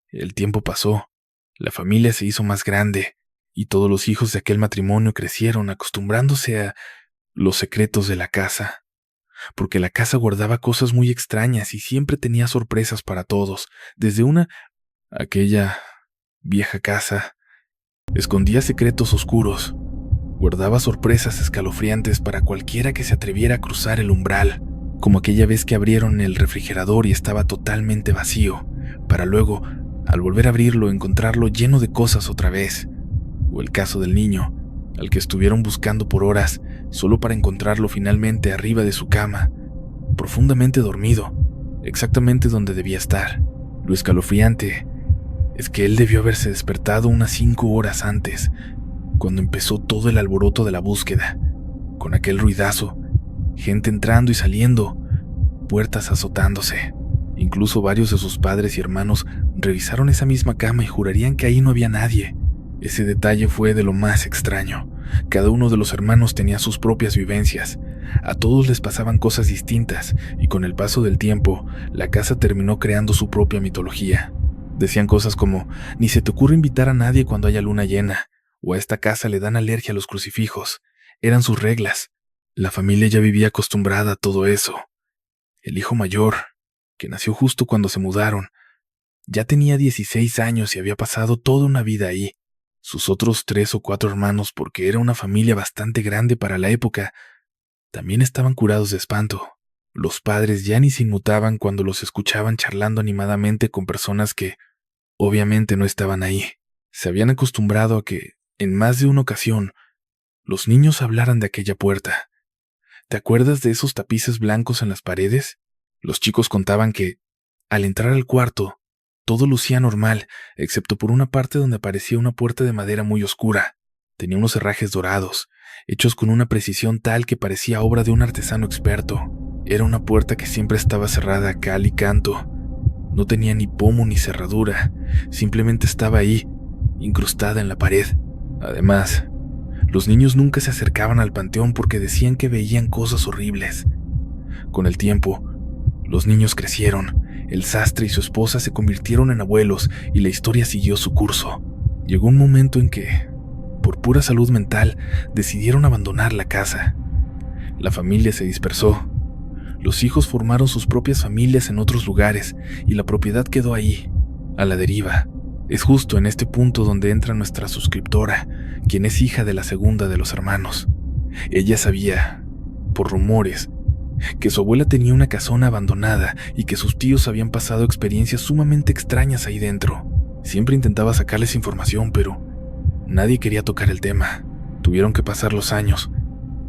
El tiempo pasó, la familia se hizo más grande, y todos los hijos de aquel matrimonio crecieron acostumbrándose a los secretos de la casa, porque la casa guardaba cosas muy extrañas y siempre tenía sorpresas para todos, desde aquella vieja casa, escondía secretos oscuros, guardaba sorpresas escalofriantes para cualquiera que se atreviera a cruzar el umbral, como aquella vez que abrieron el refrigerador y estaba totalmente vacío, para luego, al volver a abrirlo, encontrarlo lleno de cosas otra vez, o el caso del niño, al que estuvieron buscando por horas, solo para encontrarlo finalmente arriba de su cama, profundamente dormido, exactamente donde debía estar. Lo escalofriante es que él debió haberse despertado unas 5 horas antes, cuando empezó todo el alboroto de la búsqueda, con aquel ruidazo, gente entrando y saliendo, puertas azotándose. Incluso varios de sus padres y hermanos revisaron esa misma cama y jurarían que ahí no había nadie. Ese detalle fue de lo más extraño. Cada uno de los hermanos tenía sus propias vivencias. A todos les pasaban cosas distintas, y con el paso del tiempo, la casa terminó creando su propia mitología. Decían cosas como: ni se te ocurre invitar a nadie cuando haya luna llena, o a esta casa le dan alergia a los crucifijos. Eran sus reglas. La familia ya vivía acostumbrada a todo eso. El hijo mayor, que nació justo cuando se mudaron, ya tenía 16 años y había pasado toda una vida ahí. Sus otros 3 o 4 hermanos, porque era una familia bastante grande para la época, también estaban curados de espanto. Los padres ya ni se inmutaban cuando los escuchaban charlando animadamente con personas que, obviamente, no estaban ahí. Se habían acostumbrado a que, en más de una ocasión, los niños hablaran de aquella puerta. ¿Te acuerdas de esos tapices blancos en las paredes? Los chicos contaban que, al entrar al cuarto, todo lucía normal, excepto por una parte donde aparecía una puerta de madera muy oscura. Tenía unos herrajes dorados, hechos con una precisión tal que parecía obra de un artesano experto. Era una puerta que siempre estaba cerrada a cal y canto. No tenía ni pomo ni cerradura, simplemente estaba ahí, incrustada en la pared. Además, los niños nunca se acercaban al panteón porque decían que veían cosas horribles. Con el tiempo, los niños crecieron, el sastre y su esposa se convirtieron en abuelos y la historia siguió su curso. Llegó un momento en que, por pura salud mental, decidieron abandonar la casa. La familia se dispersó. Los hijos formaron sus propias familias en otros lugares y la propiedad quedó ahí, a la deriva. Es justo en este punto donde entra nuestra suscriptora, quien es hija de la segunda de los hermanos. Ella sabía, por rumores, que su abuela tenía una casona abandonada y que sus tíos habían pasado experiencias sumamente extrañas ahí dentro. Siempre intentaba sacarles información, pero nadie quería tocar el tema. Tuvieron que pasar los años.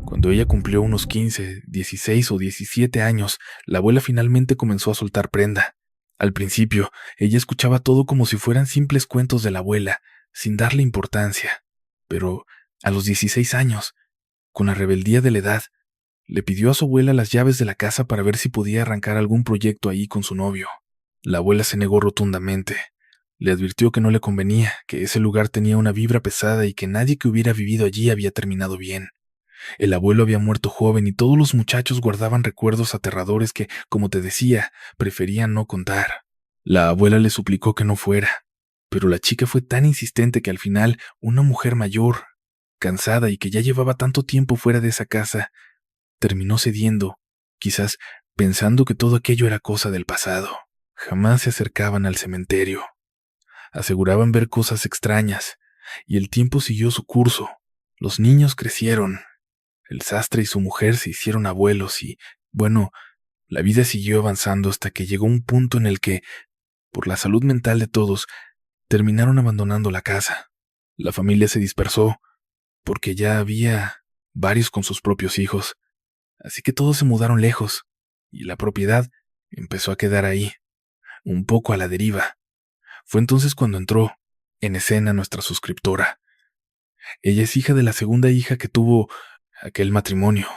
Cuando ella cumplió unos 15, 16 o 17 años, la abuela finalmente comenzó a soltar prenda. Al principio, ella escuchaba todo como si fueran simples cuentos de la abuela, sin darle importancia. Pero a los 16 años, con la rebeldía de la edad, le pidió a su abuela las llaves de la casa para ver si podía arrancar algún proyecto ahí con su novio. La abuela se negó rotundamente. Le advirtió que no le convenía, que ese lugar tenía una vibra pesada y que nadie que hubiera vivido allí había terminado bien. El abuelo había muerto joven y todos los muchachos guardaban recuerdos aterradores que, como te decía, preferían no contar. La abuela le suplicó que no fuera, pero la chica fue tan insistente que al final, una mujer mayor, cansada y que ya llevaba tanto tiempo fuera de esa casa, terminó cediendo, quizás pensando que todo aquello era cosa del pasado. Jamás se acercaban al cementerio. Aseguraban ver cosas extrañas, y el tiempo siguió su curso. Los niños crecieron. El sastre y su mujer se hicieron abuelos y, bueno, la vida siguió avanzando hasta que llegó un punto en el que, por la salud mental de todos, terminaron abandonando la casa. La familia se dispersó, porque ya había varios con sus propios hijos. Así que todos se mudaron lejos, y la propiedad empezó a quedar ahí, un poco a la deriva. Fue entonces cuando entró en escena nuestra suscriptora. Ella es hija de la segunda hija que tuvo aquel matrimonio.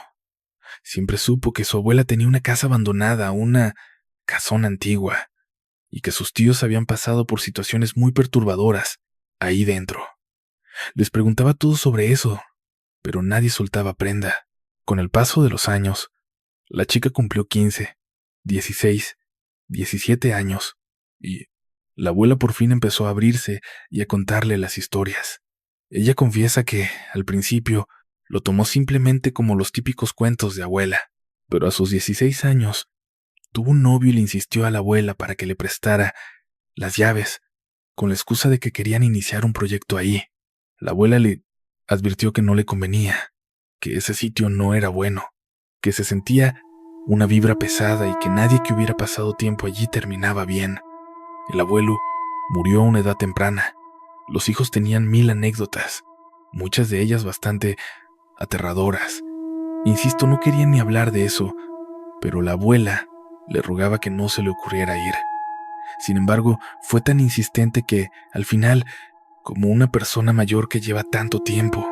Siempre supo que su abuela tenía una casa abandonada, una casona antigua, y que sus tíos habían pasado por situaciones muy perturbadoras ahí dentro. Les preguntaba todo sobre eso, pero nadie soltaba prenda. Con el paso de los años, la chica cumplió 15, 16, 17 años, y la abuela por fin empezó a abrirse y a contarle las historias. Ella confiesa que, al principio, lo tomó simplemente como los típicos cuentos de abuela, pero a sus 16 años, tuvo un novio y le insistió a la abuela para que le prestara las llaves, con la excusa de que querían iniciar un proyecto ahí. La abuela le advirtió que no le convenía, que ese sitio no era bueno, que se sentía una vibra pesada y que nadie que hubiera pasado tiempo allí terminaba bien. El abuelo murió a una edad temprana. Los hijos tenían 1000 anécdotas, muchas de ellas bastante aterradoras. Insisto, no querían ni hablar de eso, pero la abuela le rogaba que no se le ocurriera ir. Sin embargo, fue tan insistente que, al final, como una persona mayor que lleva tanto tiempo,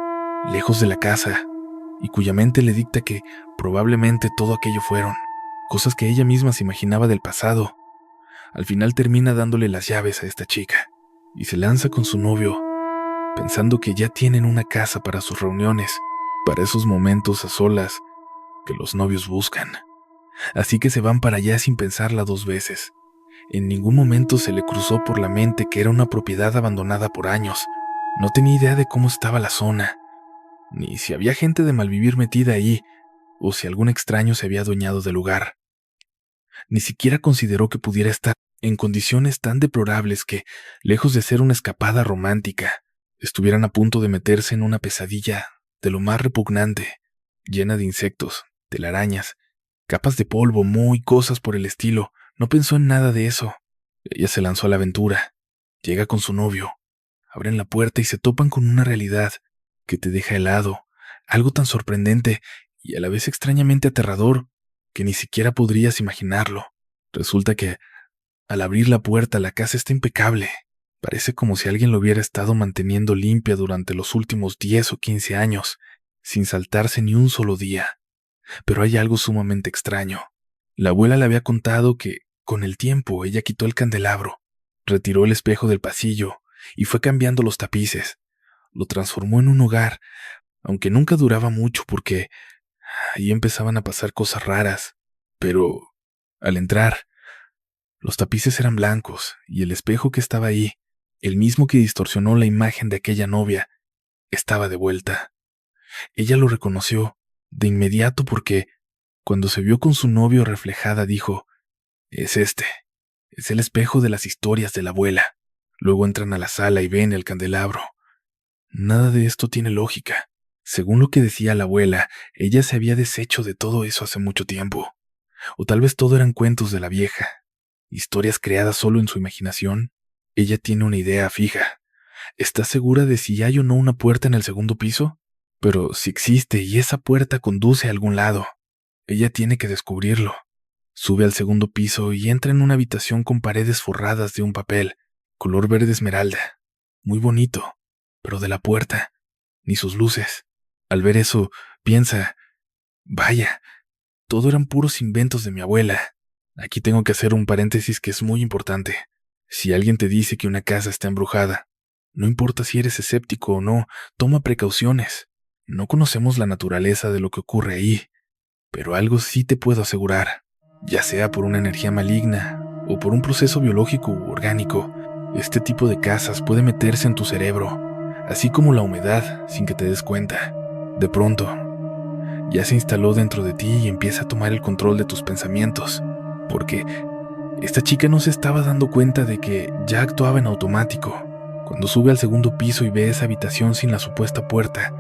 lejos de la casa, y cuya mente le dicta que probablemente todo aquello fueron cosas que ella misma se imaginaba del pasado, al final termina dándole las llaves a esta chica, y se lanza con su novio, pensando que ya tienen una casa para sus reuniones, para esos momentos a solas que los novios buscan. Así que se van para allá sin pensarla 2 veces. En ningún momento se le cruzó por la mente que era una propiedad abandonada por años. No tenía idea de cómo estaba la zona, ni si había gente de malvivir metida ahí, o si algún extraño se había adueñado del lugar. Ni siquiera consideró que pudiera estar en condiciones tan deplorables que, lejos de ser una escapada romántica, estuvieran a punto de meterse en una pesadilla de lo más repugnante, llena de insectos, telarañas, capas de polvo, moho y cosas por el estilo. No pensó en nada de eso. Ella se lanzó a la aventura. Llega con su novio. Abren la puerta y se topan con una realidad que te deja helado, algo tan sorprendente y a la vez extrañamente aterrador que ni siquiera podrías imaginarlo. Resulta que, al abrir la puerta, la casa está impecable. Parece como si alguien lo hubiera estado manteniendo limpia durante los últimos 10 o 15 años, sin saltarse ni un solo día. Pero hay algo sumamente extraño. La abuela le había contado que, con el tiempo, ella quitó el candelabro, retiró el espejo del pasillo y fue cambiando los tapices. Lo transformó en un hogar, aunque nunca duraba mucho porque ahí empezaban a pasar cosas raras. Pero, al entrar, los tapices eran blancos y el espejo que estaba ahí, el mismo que distorsionó la imagen de aquella novia, estaba de vuelta. Ella lo reconoció de inmediato porque, cuando se vio con su novio reflejada, dijo: «Es es el espejo de las historias de la abuela». Luego entran a la sala y ven el candelabro. Nada de esto tiene lógica. Según lo que decía la abuela, ella se había deshecho de todo eso hace mucho tiempo. O tal vez todo eran cuentos de la vieja, historias creadas solo en su imaginación. Ella tiene una idea fija. ¿Está segura de si hay o no una puerta en el segundo piso? Pero si existe y esa puerta conduce a algún lado, ella tiene que descubrirlo. Sube al segundo piso y entra en una habitación con paredes forradas de un papel, color verde esmeralda. Muy bonito, pero de la puerta, ni sus luces. Al ver eso, piensa: «Vaya, todo eran puros inventos de mi abuela». Aquí tengo que hacer un paréntesis que es muy importante. Si alguien te dice que una casa está embrujada, no importa si eres escéptico o no, toma precauciones. No conocemos la naturaleza de lo que ocurre ahí, pero algo sí te puedo asegurar. Ya sea por una energía maligna o por un proceso biológico u orgánico, este tipo de casas puede meterse en tu cerebro, así como la humedad, sin que te des cuenta. De pronto, ya se instaló dentro de ti y empieza a tomar el control de tus pensamientos, porque esta chica no se estaba dando cuenta de que ya actuaba en automático. Cuando sube al segundo piso y ve esa habitación sin la supuesta puerta,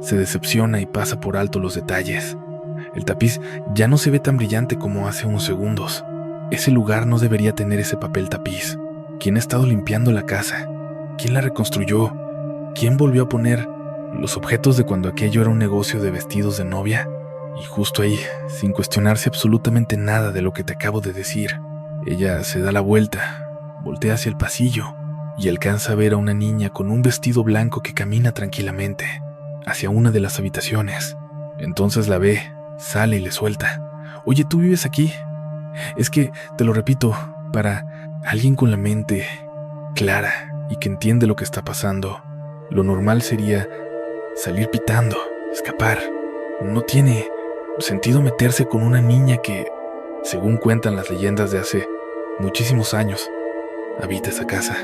se decepciona y pasa por alto los detalles. El tapiz ya no se ve tan brillante como hace unos segundos. Ese lugar no debería tener ese papel tapiz. ¿Quién ha estado limpiando la casa? ¿Quién la reconstruyó? ¿Quién volvió a poner los objetos de cuando aquello era un negocio de vestidos de novia? Y justo ahí, sin cuestionarse absolutamente nada de lo que te acabo de decir, ella se da la vuelta, voltea hacia el pasillo y alcanza a ver a una niña con un vestido blanco que camina tranquilamente hacia una de las habitaciones. Entonces la ve, sale y le suelta: «Oye, ¿tú vives aquí? Es que, te lo repito, para alguien con la mente clara y que entiende lo que está pasando, lo normal sería salir pitando, escapar. No tiene sentido meterse con una niña que, según cuentan las leyendas de hace muchísimos años, habita esa casa.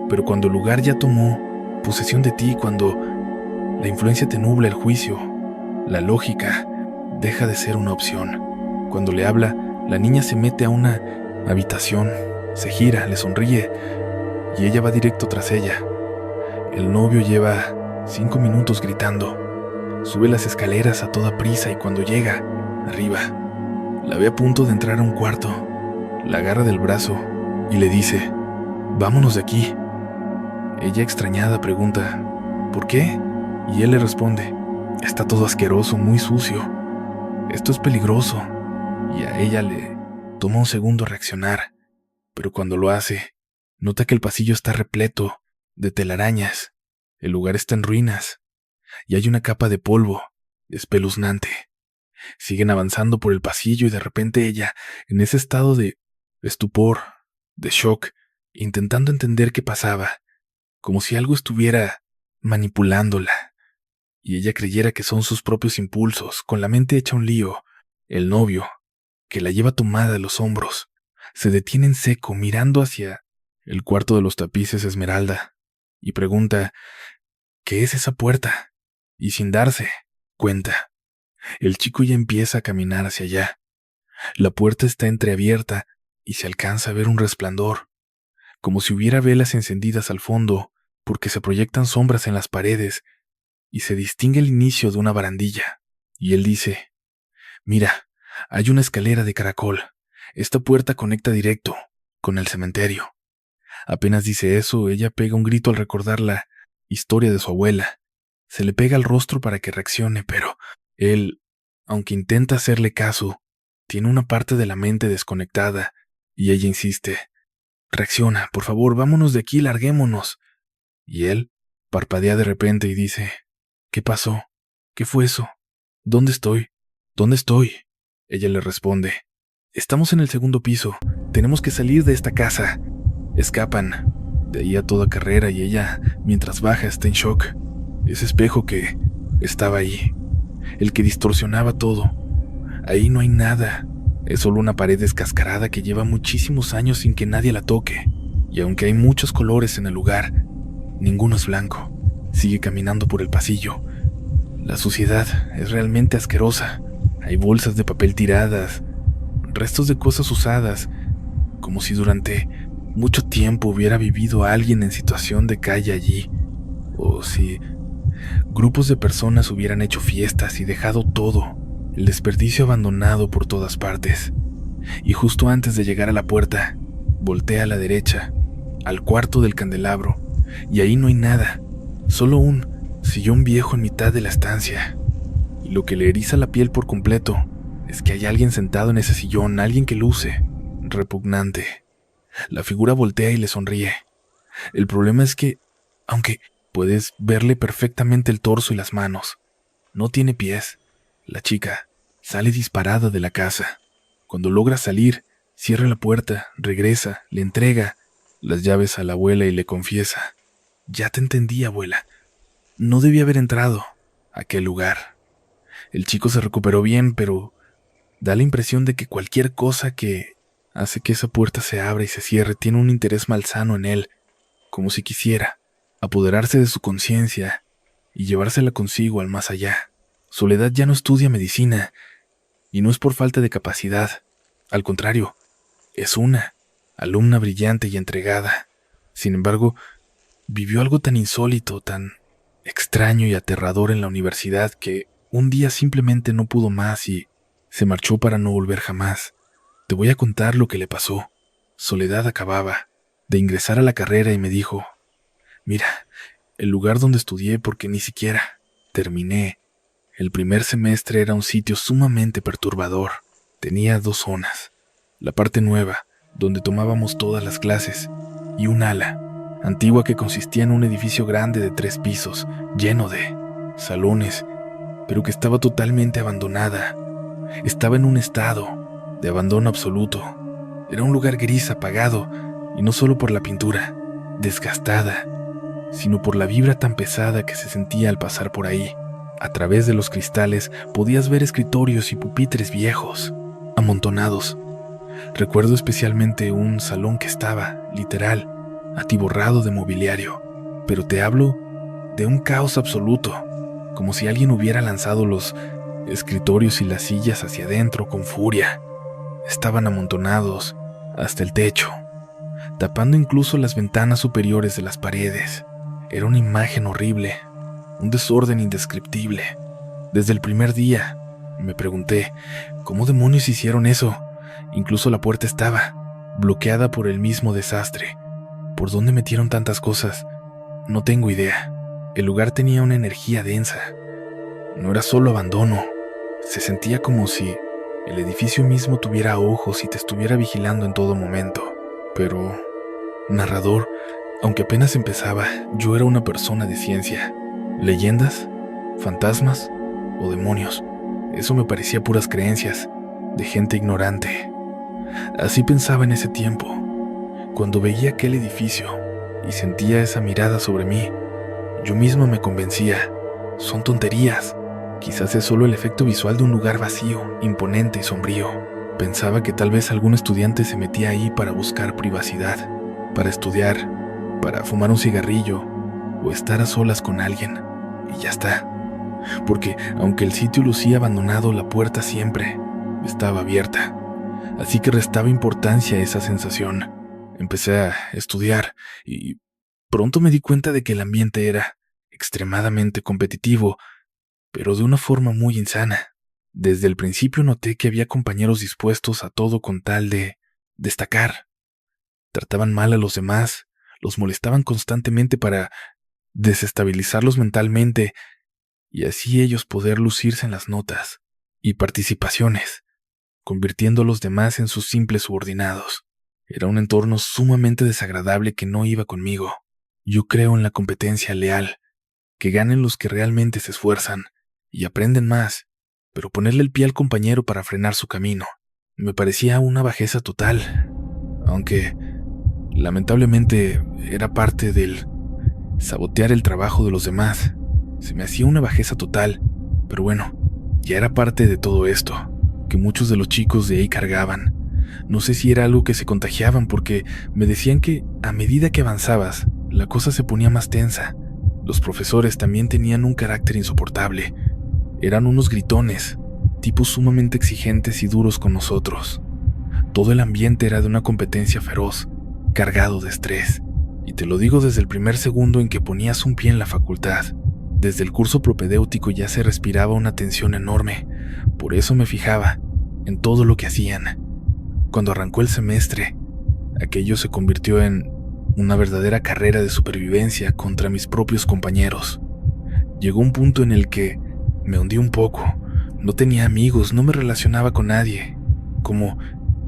Pero cuando el lugar ya tomó posesión de ti, cuando la influencia te nubla el juicio, la lógica deja de ser una opción. Cuando le habla, la niña se mete a una habitación, se gira, le sonríe y ella va directo tras ella. El novio lleva 5 minutos gritando. Sube las escaleras a toda prisa y cuando llega, arriba, la ve a punto de entrar a un cuarto. La agarra del brazo y le dice: «Vámonos de aquí». Ella, extrañada, pregunta: «¿Por qué?». Y él le responde: «Está todo asqueroso, muy sucio. Esto es peligroso». Y a ella le toma un segundo reaccionar, pero cuando lo hace, nota que el pasillo está repleto de telarañas. El lugar está en ruinas y hay una capa de polvo espeluznante. Siguen avanzando por el pasillo y de repente ella, en ese estado de estupor, de shock, intentando entender qué pasaba, como si algo estuviera manipulándola, y ella creyera que son sus propios impulsos, con la mente hecha un lío. El novio, que la lleva tomada de los hombros, se detiene en seco mirando hacia el cuarto de los tapices esmeralda y pregunta: «¿Qué es esa puerta?». Y sin darse cuenta, el chico ya empieza a caminar hacia allá. La puerta está entreabierta y se alcanza a ver un resplandor, como si hubiera velas encendidas al fondo, porque se proyectan sombras en las paredes y se distingue el inicio de una barandilla. Y él dice: «Mira, hay una escalera de caracol. Esta puerta conecta directo con el cementerio». Apenas dice eso, ella pega un grito al recordar la historia de su abuela. Se le pega al rostro para que reaccione, pero él, aunque intenta hacerle caso, tiene una parte de la mente desconectada y ella insiste: «Reacciona, por favor, vámonos de aquí, larguémonos». Y él parpadea de repente y dice: «¿Qué pasó? ¿Qué fue eso? ¿Dónde estoy? ¿Dónde estoy?». Ella le responde: «Estamos en el segundo piso. Tenemos que salir de esta casa». Escapan de ahí a toda carrera y ella, mientras baja, está en shock. Ese espejo que estaba ahí, el que distorsionaba todo, ahí no hay nada. Es solo una pared descascarada que lleva muchísimos años sin que nadie la toque. Y aunque hay muchos colores en el lugar, ninguno es blanco. Sigue caminando por el pasillo. La suciedad es realmente asquerosa. Hay bolsas de papel tiradas, restos de cosas usadas, como si durante mucho tiempo hubiera vivido alguien en situación de calle allí, o si grupos de personas hubieran hecho fiestas y dejado todo, el desperdicio abandonado por todas partes. Y justo antes de llegar a la puerta, voltea a la derecha, al cuarto del candelabro, y ahí no hay nada, solo un sillón viejo en mitad de la estancia. Y lo que le eriza la piel por completo es que hay alguien sentado en ese sillón, alguien que luce repugnante. La figura voltea y le sonríe. El problema es que, aunque puedes verle perfectamente el torso y las manos, no tiene pies. La chica sale disparada de la casa. Cuando logra salir, cierra la puerta, regresa, le entrega las llaves a la abuela y le confiesa: «Ya te entendí, abuela. No debí haber entrado a aquel lugar». El chico se recuperó bien, pero da la impresión de que cualquier cosa que hace que esa puerta se abra y se cierre tiene un interés malsano en él, como si quisiera apoderarse de su conciencia y llevársela consigo al más allá. Soledad ya no estudia medicina, y no es por falta de capacidad. Al contrario, es una alumna brillante y entregada. Sin embargo, vivió algo tan insólito, tan extraño y aterrador en la universidad que un día simplemente no pudo más y se marchó para no volver jamás. Te voy a contar lo que le pasó. Soledad acababa de ingresar a la carrera y me dijo: «Mira, el lugar donde estudié, porque ni siquiera terminé. El primer semestre era un sitio sumamente perturbador. Tenía 2 zonas. La parte nueva, donde tomábamos todas las clases, y un ala antigua que consistía en un edificio grande de 3 pisos, lleno de salones, pero que estaba totalmente abandonada. Estaba en un estado de abandono absoluto. Era un lugar gris, apagado, y no solo por la pintura desgastada, sino por la vibra tan pesada que se sentía al pasar por ahí. A través de los cristales podías ver escritorios y pupitres viejos, amontonados. Recuerdo especialmente un salón que estaba, literal, atiborrado de mobiliario, pero te hablo de un caos absoluto, como si alguien hubiera lanzado los escritorios y las sillas hacia adentro con furia. Estaban amontonados hasta el techo, tapando incluso las ventanas superiores de las paredes. Era una imagen horrible, un desorden indescriptible. Desde el primer día me pregunté, ¿cómo demonios hicieron eso? Incluso la puerta estaba bloqueada por el mismo desastre. ¿Por dónde metieron tantas cosas? No tengo idea. El lugar tenía una energía densa. No era solo abandono. Se sentía como si el edificio mismo tuviera ojos y te estuviera vigilando en todo momento. Pero, narrador, aunque apenas empezaba, yo era una persona de ciencia. ¿Leyendas? ¿Fantasmas? ¿O demonios? Eso me parecía puras creencias de gente ignorante. Así pensaba en ese tiempo, cuando veía aquel edificio y sentía esa mirada sobre mí. Yo mismo me convencía, son tonterías. Quizás es solo el efecto visual de un lugar vacío, imponente y sombrío. Pensaba que tal vez algún estudiante se metía ahí para buscar privacidad, para estudiar, para fumar un cigarrillo o estar a solas con alguien. Y ya está. Porque aunque el sitio lucía abandonado, la puerta siempre estaba abierta. Así que restaba importancia a esa sensación. Empecé a estudiar y pronto me di cuenta de que el ambiente era extremadamente competitivo, pero de una forma muy insana. Desde el principio noté que había compañeros dispuestos a todo con tal de destacar. Trataban mal a los demás, los molestaban constantemente para desestabilizarlos mentalmente y así ellos poder lucirse en las notas y participaciones, convirtiendo a los demás en sus simples subordinados. Era un entorno sumamente desagradable que no iba conmigo. Yo creo en la competencia leal, que ganen los que realmente se esfuerzan y aprenden más, pero ponerle el pie al compañero para frenar su camino me parecía una bajeza total, aunque lamentablemente era parte del sabotear el trabajo de los demás. Se me hacía una bajeza total, pero bueno, ya era parte de todo esto, que muchos de los chicos de ahí cargaban. No sé si era algo que se contagiaban porque me decían que a medida que avanzabas, la cosa se ponía más tensa. Los profesores también tenían un carácter insoportable. Eran unos gritones, tipos sumamente exigentes y duros con nosotros. Todo el ambiente era de una competencia feroz, cargado de estrés. Y te lo digo desde el primer segundo en que ponías un pie en la facultad. Desde el curso propedéutico ya se respiraba una tensión enorme. Por eso me fijaba en todo lo que hacían. Cuando arrancó el semestre, aquello se convirtió en una verdadera carrera de supervivencia contra mis propios compañeros. Llegó un punto en el que me hundí un poco. No tenía amigos, no me relacionaba con nadie. Como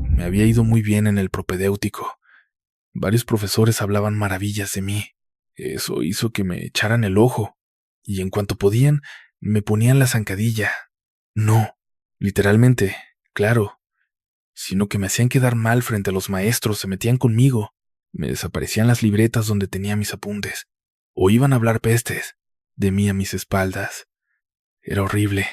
me había ido muy bien en el propedéutico. Varios profesores hablaban maravillas de mí. Eso hizo que me echaran el ojo. Y en cuanto podían, me ponían la zancadilla. No, literalmente, claro, sino que me hacían quedar mal frente a los maestros, se metían conmigo, me desaparecían las libretas donde tenía mis apuntes, o iban a hablar pestes de mí a mis espaldas. Era horrible,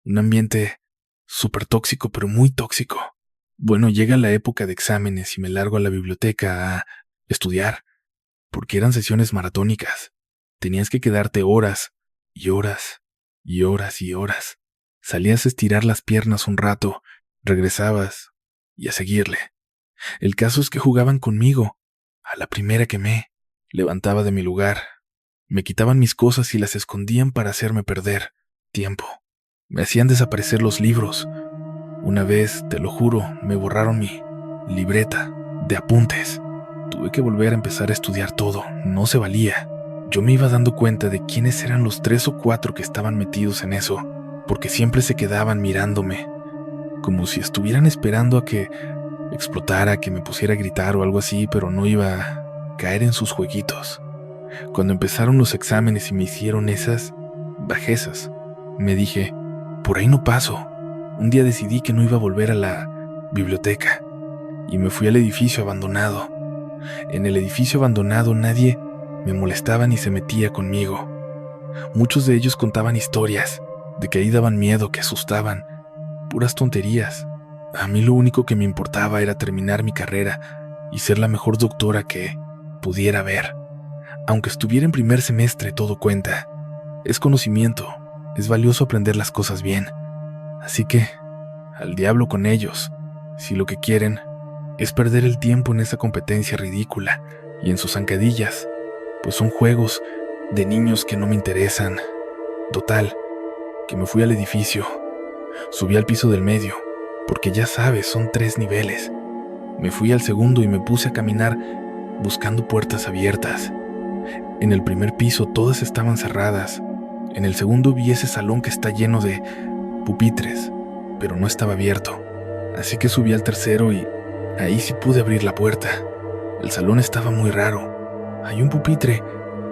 un ambiente súper tóxico, pero muy tóxico. Bueno, llega la época de exámenes y me largo a la biblioteca a estudiar, porque eran sesiones maratónicas. Tenías que quedarte horas y horas y horas y horas. Salías a estirar las piernas un rato, regresabas y a seguirle. El caso es que jugaban conmigo. A la primera que me levantaba de mi lugar, me quitaban mis cosas y las escondían para hacerme perder tiempo. Me hacían desaparecer los libros. Una vez, te lo juro, me borraron mi libreta de apuntes. Tuve que volver a empezar a estudiar todo, no se valía. Yo me iba dando cuenta de quiénes eran los 3 o 4 que estaban metidos en eso, porque siempre se quedaban mirándome, como si estuvieran esperando a que explotara, que me pusiera a gritar o algo así, pero no iba a caer en sus jueguitos. Cuando empezaron los exámenes y me hicieron esas bajezas, me dije, por ahí no paso. Un día decidí que no iba a volver a la biblioteca y me fui al edificio abandonado. En el edificio abandonado nadie me molestaba ni se metía conmigo. Muchos de ellos contaban historias de que ahí daban miedo, que asustaban, puras tonterías. A mí lo único que me importaba era terminar mi carrera y ser la mejor doctora que pudiera haber. Aunque estuviera en primer semestre, todo cuenta. Es conocimiento, es valioso aprender las cosas bien. Así que, al diablo con ellos, si lo que quieren es perder el tiempo en esa competencia ridícula y en sus zancadillas, pues son juegos de niños que no me interesan. Total, que me fui al edificio, subí al piso del medio, porque ya sabes, son 3 niveles. Me fui al segundo y me puse a caminar buscando puertas abiertas. En el primer piso todas estaban cerradas. En el segundo vi ese salón que está lleno de pupitres, pero no estaba abierto. Así que subí al tercero y ahí sí pude abrir la puerta. El salón estaba muy raro. Hay un pupitre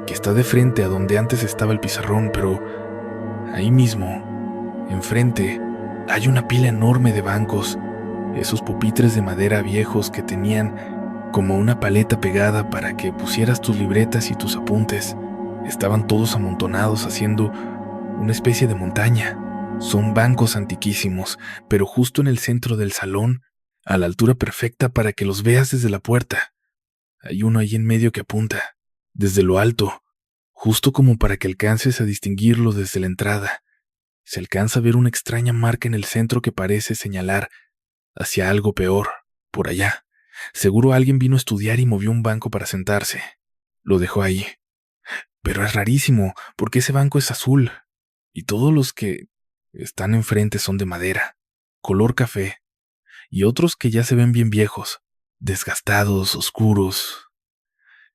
que está de frente a donde antes estaba el pizarrón, pero ahí mismo, enfrente, hay una pila enorme de bancos, esos pupitres de madera viejos que tenían como una paleta pegada para que pusieras tus libretas y tus apuntes. Estaban todos amontonados haciendo una especie de montaña. Son bancos antiquísimos, pero justo en el centro del salón, a la altura perfecta para que los veas desde la puerta. Hay uno ahí en medio que apunta, desde lo alto, justo como para que alcances a distinguirlo desde la entrada. Se alcanza a ver una extraña marca en el centro que parece señalar hacia algo peor, por allá. Seguro alguien vino a estudiar y movió un banco para sentarse. Lo dejó ahí. Pero es rarísimo, porque ese banco es azul, y todos los que están enfrente son de madera, color café, y otros que ya se ven bien viejos, desgastados, oscuros.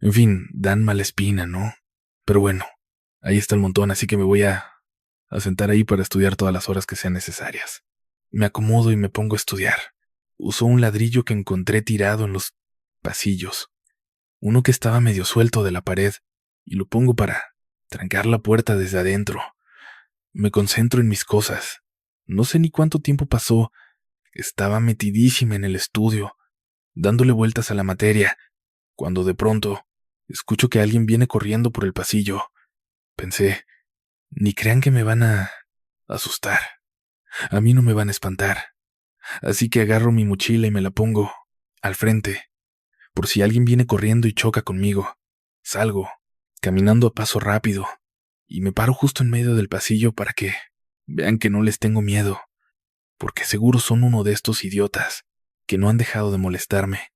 En fin, dan mala espina, ¿no? Pero bueno, ahí está el montón, así que me voy a sentar ahí para estudiar todas las horas que sean necesarias. Me acomodo y me pongo a estudiar. Uso un ladrillo que encontré tirado en los pasillos, uno que estaba medio suelto de la pared, y lo pongo para trancar la puerta desde adentro. Me concentro en mis cosas. No sé ni cuánto tiempo pasó. Estaba metidísima en el estudio, dándole vueltas a la materia, cuando de pronto escucho que alguien viene corriendo por el pasillo. Pensé, ni crean que me van a asustar. A mí no me van a espantar. Así que agarro mi mochila y me la pongo al frente, por si alguien viene corriendo y choca conmigo. Salgo, caminando a paso rápido, y me paro justo en medio del pasillo para que vean que no les tengo miedo, porque seguro son uno de estos idiotas que no han dejado de molestarme.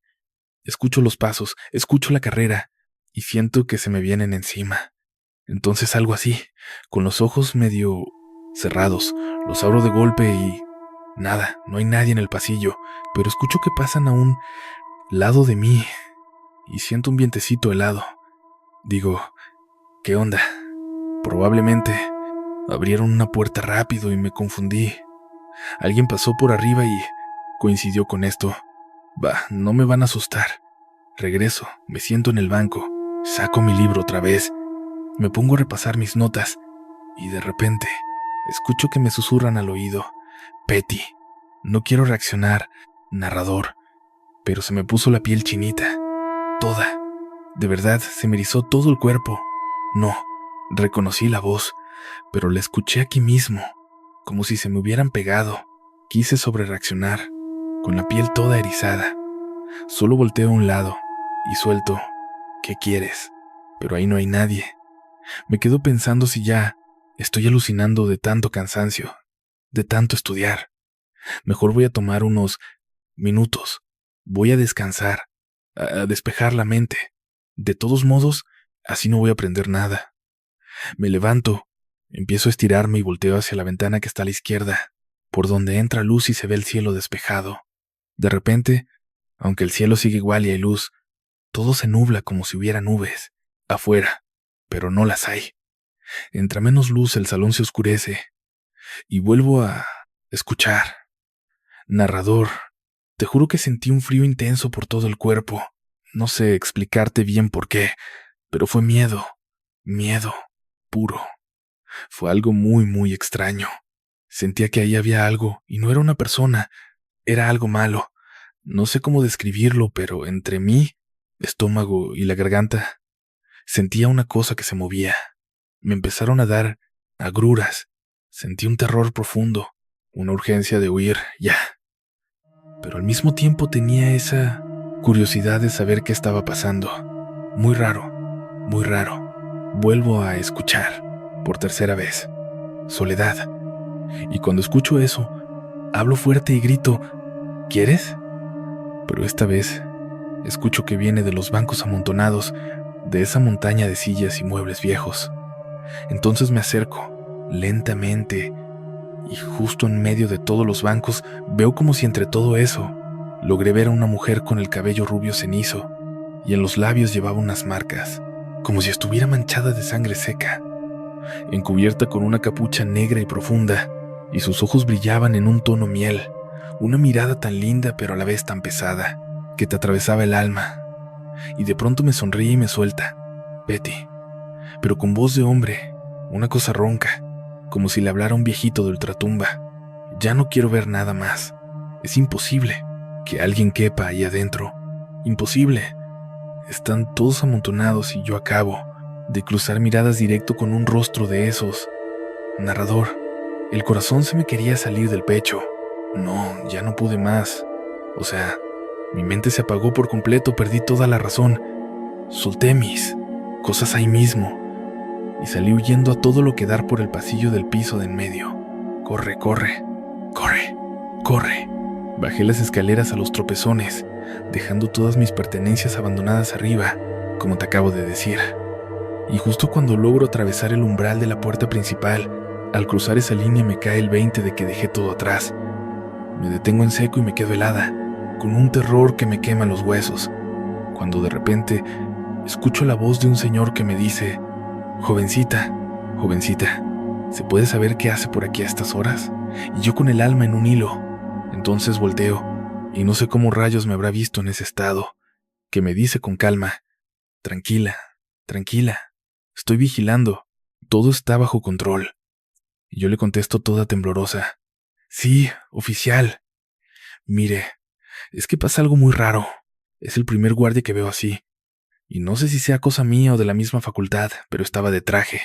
Escucho los pasos, escucho la carrera, y siento que se me vienen encima. Entonces salgo así, con los ojos medio cerrados, los abro de golpe y nada, no hay nadie en el pasillo, pero escucho que pasan a un lado de mí y siento un vientecito helado. Digo, ¿qué onda? Probablemente abrieron una puerta rápido y me confundí. Alguien pasó por arriba y coincidió con esto. Va, no me van a asustar. Regreso, me siento en el banco, saco mi libro otra vez, me pongo a repasar mis notas y de repente escucho que me susurran al oído: Petty. No quiero reaccionar, narrador, pero se me puso la piel chinita, toda. De verdad, se me erizó todo el cuerpo. No, reconocí la voz, pero la escuché aquí mismo, como si se me hubieran pegado. Quise sobrereaccionar, con la piel toda erizada. Solo volteo a un lado y suelto: ¿qué quieres? Pero ahí no hay nadie. Me quedo pensando si ya estoy alucinando de tanto cansancio, de tanto estudiar. Mejor voy a tomar unos minutos. Voy a descansar, a despejar la mente. De todos modos, así no voy a aprender nada. Me levanto, empiezo a estirarme y volteo hacia la ventana que está a la izquierda, por donde entra luz y se ve el cielo despejado. De repente, aunque el cielo sigue igual y hay luz, todo se nubla como si hubiera nubes afuera, pero no las hay. Entra menos luz, el salón se oscurece y vuelvo a escuchar. Narrador, te juro que sentí un frío intenso por todo el cuerpo. No sé explicarte bien por qué, pero fue miedo puro. Fue algo muy, muy extraño. Sentía que ahí había algo, y no era una persona, era algo malo. No sé cómo describirlo, pero entre mí, estómago y la garganta, sentía una cosa que se movía. me empezaron a dar agruras. Sentí un terror profundo, una urgencia de huir, ya. Pero al mismo tiempo tenía esa curiosidad de saber qué estaba pasando. Muy raro, muy raro. Vuelvo a escuchar, por tercera vez, soledad. Y cuando escucho eso, hablo fuerte y grito, ¿quieres? Pero esta vez escucho que viene de los bancos amontonados, de esa montaña de sillas y muebles viejos. Entonces me acerco, lentamente, y justo en medio de todos los bancos veo como si entre todo eso logré ver a una mujer con el cabello rubio cenizo, y en los labios llevaba unas marcas, como si estuviera manchada de sangre seca, encubierta con una capucha negra y profunda, y sus ojos brillaban en un tono miel, una mirada tan linda pero a la vez tan pesada, que te atravesaba el alma. Y de pronto me sonríe y me suelta, Betty, pero con voz de hombre, una cosa ronca, como si le hablara un viejito de ultratumba. Ya no quiero ver nada más. Es imposible que alguien quepa ahí adentro. Imposible. Están todos amontonados y yo acabo de cruzar miradas directo con un rostro de esos. Narrador, el corazón se me quería salir del pecho. No, ya no pude más. O sea, mi mente se apagó por completo, perdí toda la razón. Solté mis cosas ahí mismo y salí huyendo a todo lo que dar por el pasillo del piso de en medio. Corre, corre, corre, corre. Bajé las escaleras a los tropezones, dejando todas mis pertenencias abandonadas arriba, como te acabo de decir. Y justo cuando logro atravesar el umbral de la puerta principal, al cruzar esa línea me cae el 20 de que dejé todo atrás. Me detengo en seco y me quedo helada, con un terror que me quema los huesos, cuando de repente escucho la voz de un señor que me dice, jovencita, jovencita, ¿se puede saber qué hace por aquí a estas horas? Y yo con el alma en un hilo. Entonces volteo, y no sé cómo rayos me habrá visto en ese estado, que me dice con calma, tranquila, tranquila, estoy vigilando, todo está bajo control. Y yo le contesto toda temblorosa, sí, oficial. Mire, es que pasa algo muy raro, es el primer guardia que veo así. Y no sé si sea cosa mía o de la misma facultad, pero estaba de traje,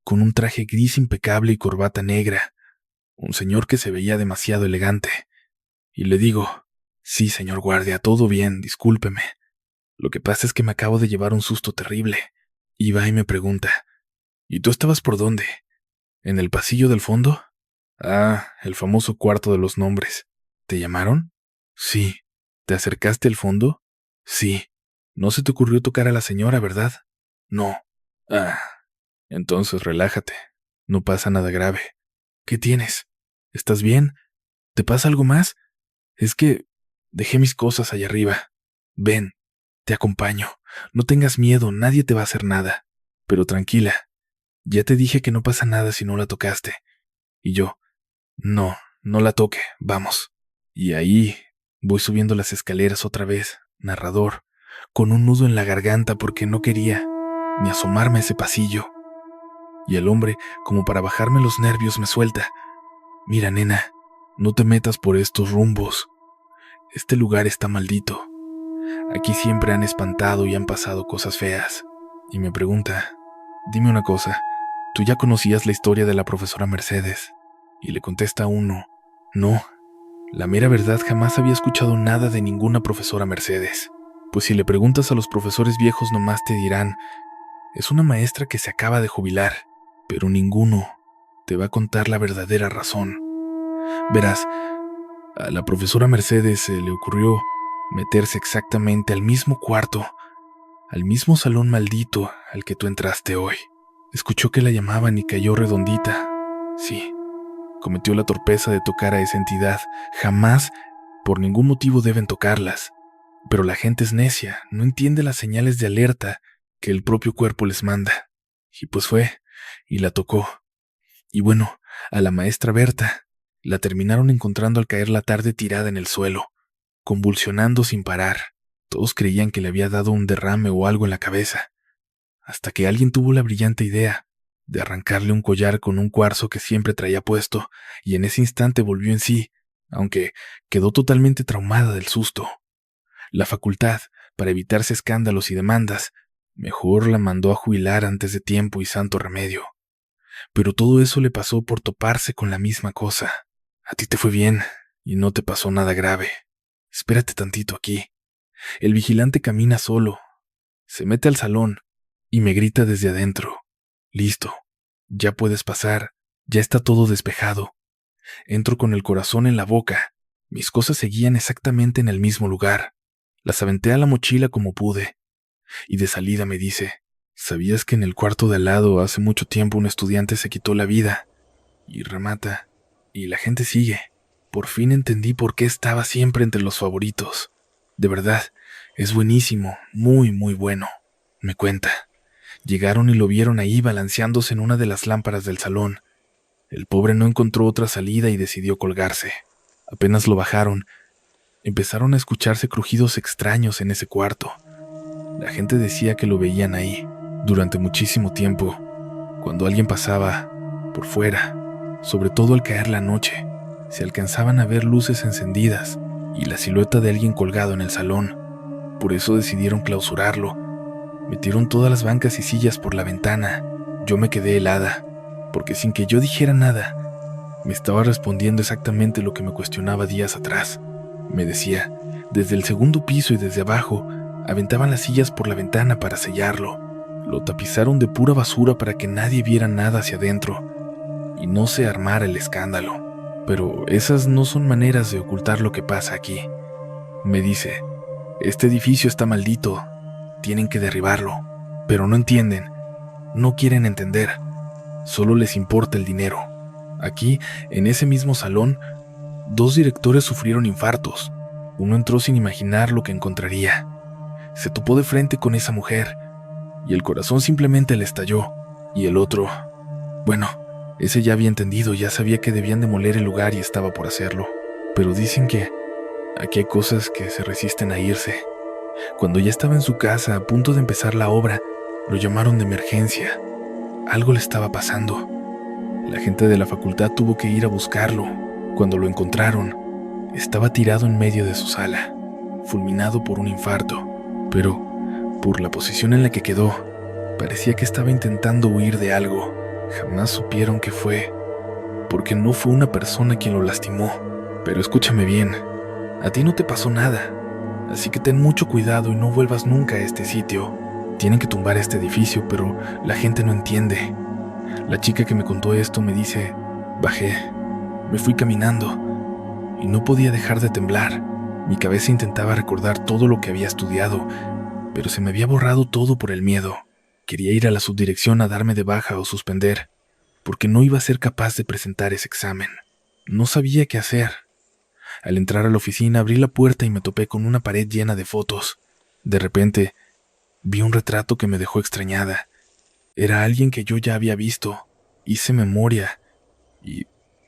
con un traje gris impecable y corbata negra. Un señor que se veía demasiado elegante. Y le digo, sí, señor guardia, todo bien, discúlpeme. Lo que pasa es que me acabo de llevar un susto terrible. Y va y me pregunta, ¿y tú estabas por dónde? ¿En el pasillo del fondo? Ah, el famoso cuarto de los nombres. ¿Te llamaron? Sí. ¿Te acercaste al fondo? Sí. No se te ocurrió tocar a la señora, ¿verdad? No. Ah, entonces relájate. No pasa nada grave. ¿Qué tienes? ¿Estás bien? ¿Te pasa algo más? Es que dejé mis cosas allá arriba. Ven, te acompaño. No tengas miedo, nadie te va a hacer nada. Pero tranquila. Ya te dije que no pasa nada si no la tocaste. Y yo, no, no la toque, vamos. Y ahí voy subiendo las escaleras otra vez, narrador, con un nudo en la garganta porque no quería ni asomarme a ese pasillo. Y el hombre, como para bajarme los nervios, me suelta. Mira, nena, no te metas por estos rumbos. Este lugar está maldito. Aquí siempre han espantado y han pasado cosas feas. Y me pregunta, dime una cosa, ¿tú ya conocías la historia de la profesora Mercedes? Y le contesta uno, no, la mera verdad jamás había escuchado nada de ninguna profesora Mercedes. Pues si le preguntas a los profesores viejos nomás te dirán, es una maestra que se acaba de jubilar, pero ninguno te va a contar la verdadera razón. Verás, a la profesora Mercedes se le ocurrió meterse exactamente al mismo cuarto, al mismo salón maldito al que tú entraste hoy. Escuchó que la llamaban y cayó redondita. Sí, cometió la torpeza de tocar a esa entidad. Jamás, por ningún motivo deben tocarlas. Pero la gente es necia, no entiende las señales de alerta que el propio cuerpo les manda. Y pues fue, y la tocó. Y bueno, a la maestra Berta la terminaron encontrando al caer la tarde tirada en el suelo, convulsionando sin parar. Todos creían que le había dado un derrame o algo en la cabeza, hasta que alguien tuvo la brillante idea de arrancarle un collar con un cuarzo que siempre traía puesto, y en ese instante volvió en sí, aunque quedó totalmente traumada del susto. La facultad, para evitarse escándalos y demandas, mejor la mandó a jubilar antes de tiempo y santo remedio. pero todo eso le pasó por toparse con la misma cosa. A ti te fue bien y no te pasó nada grave. Espérate tantito aquí. El vigilante camina solo, se mete al salón y me grita desde adentro. Listo, ya puedes pasar, ya está todo despejado. Entro con el corazón en la boca. Mis cosas seguían exactamente en el mismo lugar. Las aventé a la mochila como pude. Y de salida me dice, ¿sabías que en el cuarto de al lado hace mucho tiempo un estudiante se quitó la vida? Y remata, y la gente sigue. Por fin entendí por qué estaba siempre entre los favoritos. De verdad, es buenísimo, muy, muy bueno. Me cuenta. Llegaron y lo vieron ahí balanceándose en una de las lámparas del salón. El pobre no encontró otra salida y decidió colgarse. Apenas lo bajaron, empezaron a escucharse crujidos extraños en ese cuarto. La gente decía que lo veían ahí, durante muchísimo tiempo, cuando alguien pasaba por fuera, sobre todo al caer la noche, se alcanzaban a ver luces encendidas y la silueta de alguien colgado en el salón. Por eso decidieron clausurarlo. Metieron todas las bancas y sillas por la ventana. Yo me quedé helada, porque sin que yo dijera nada, me estaba respondiendo exactamente lo que me cuestionaba días atrás. Me decía, desde el segundo piso y desde abajo, aventaban las sillas por la ventana para sellarlo. Lo tapizaron de pura basura para que nadie viera nada hacia adentro y no se armara el escándalo. Pero esas no son maneras de ocultar lo que pasa aquí. Me dice, este edificio está maldito, tienen que derribarlo. Pero no entienden, no quieren entender, solo les importa el dinero. Aquí, en ese mismo salón, 2 directores sufrieron infartos. Uno entró sin imaginar lo que encontraría. Se topó de frente con esa mujer, y el corazón simplemente le estalló. Y el otro, bueno, ese ya había entendido, ya sabía que debían demoler el lugar y estaba por hacerlo. Pero dicen que aquí hay cosas que se resisten a irse. Cuando ya estaba en su casa, a punto de empezar la obra, lo llamaron de emergencia. Algo le estaba pasando. La gente de la facultad tuvo que ir a buscarlo. Cuando lo encontraron, estaba tirado en medio de su sala, fulminado por un infarto. Pero, por la posición en la que quedó, parecía que estaba intentando huir de algo. Jamás supieron qué fue, porque no fue una persona quien lo lastimó. Pero escúchame bien, a ti no te pasó nada, así que ten mucho cuidado y no vuelvas nunca a este sitio. Tienen que tumbar este edificio, pero la gente no entiende. La chica que me contó esto me dice, bajé, me fui caminando y no podía dejar de temblar. Mi cabeza intentaba recordar todo lo que había estudiado, pero se me había borrado todo por el miedo. Quería ir a la subdirección a darme de baja o suspender, porque no iba a ser capaz de presentar ese examen. No sabía qué hacer. Al entrar a la oficina abrí la puerta y me topé con una pared llena de fotos. De repente, vi un retrato que me dejó extrañada. Era alguien que yo ya había visto. Hice memoria y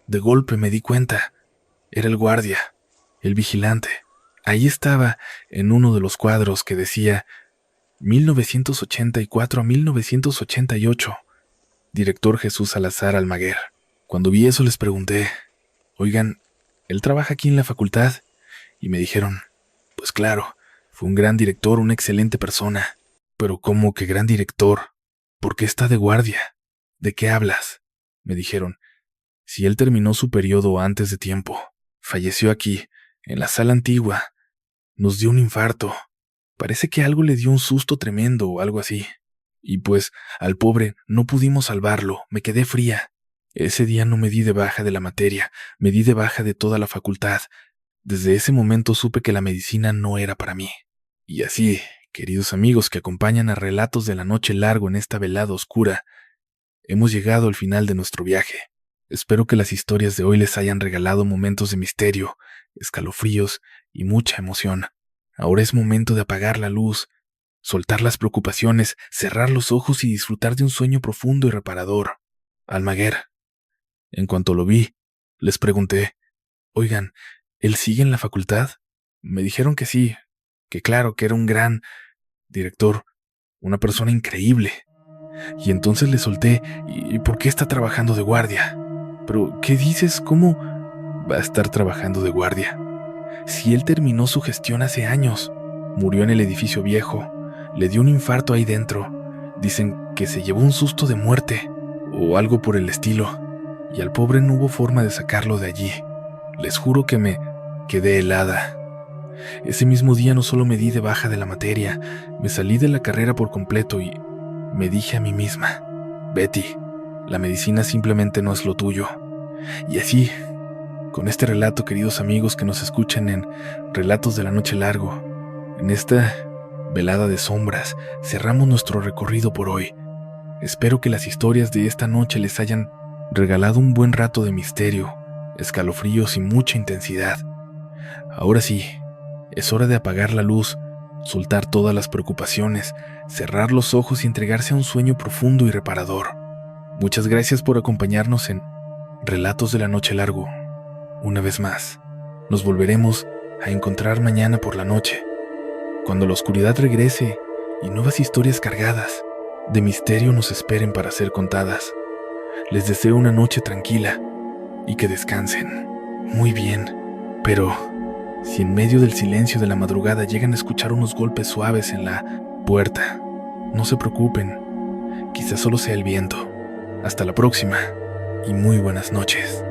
de golpe me di cuenta. Era el guardia, el vigilante. Ahí estaba en uno de los cuadros que decía 1984 a 1988, director Jesús Salazar Almaguer. Cuando vi eso les pregunté, oigan, ¿él trabaja aquí en la facultad? Y me dijeron, pues claro, fue un gran director, una excelente persona. Pero ¿cómo que gran director? ¿Por qué está de guardia? ¿De qué hablas? Me dijeron, si él terminó su periodo antes de tiempo, falleció aquí, en la sala antigua, nos dio un infarto. Parece que algo le dio un susto tremendo o algo así. Y pues, al pobre, no pudimos salvarlo, me quedé fría. Ese día no me di de baja de la materia, me di de baja de toda la facultad. Desde ese momento supe que la medicina no era para mí. Y así, queridos amigos que acompañan a Relatos de la Noche Largo en esta velada oscura, hemos llegado al final de nuestro viaje. Espero que las historias de hoy les hayan regalado momentos de misterio, escalofríos y mucha emoción. Ahora es momento de apagar la luz, soltar las preocupaciones, cerrar los ojos y disfrutar de un sueño profundo y reparador. Almaguer. En cuanto lo vi, les pregunté, oigan, ¿él sigue en la facultad? Me dijeron que sí, que claro, que era un gran director, una persona increíble. Y entonces le solté, ¿y por qué está trabajando de guardia? ¿Pero qué dices? ¿Cómo va a estar trabajando de guardia? Si él terminó su gestión hace años, murió en el edificio viejo, le dio un infarto ahí dentro, dicen que se llevó un susto de muerte, o algo por el estilo, y al pobre no hubo forma de sacarlo de allí. Les juro que me quedé helada. Ese mismo día no solo me di de baja de la materia, me salí de la carrera por completo y me dije a mí misma: Betty, la medicina simplemente no es lo tuyo. Y así, con este relato, queridos amigos que nos escuchan en Relatos de la Noche Largo, en esta velada de sombras, cerramos nuestro recorrido por hoy. Espero que las historias de esta noche les hayan regalado un buen rato de misterio, escalofríos y mucha intensidad. Ahora sí, es hora de apagar la luz, soltar todas las preocupaciones, cerrar los ojos y entregarse a un sueño profundo y reparador. Muchas gracias por acompañarnos en Relatos de la Noche Largo. Una vez más, nos volveremos a encontrar mañana por la noche, cuando la oscuridad regrese y nuevas historias cargadas de misterio nos esperen para ser contadas. Les deseo una noche tranquila y que descansen muy bien, pero si en medio del silencio de la madrugada llegan a escuchar unos golpes suaves en la puerta, no se preocupen, quizás solo sea el viento. Hasta la próxima y muy buenas noches.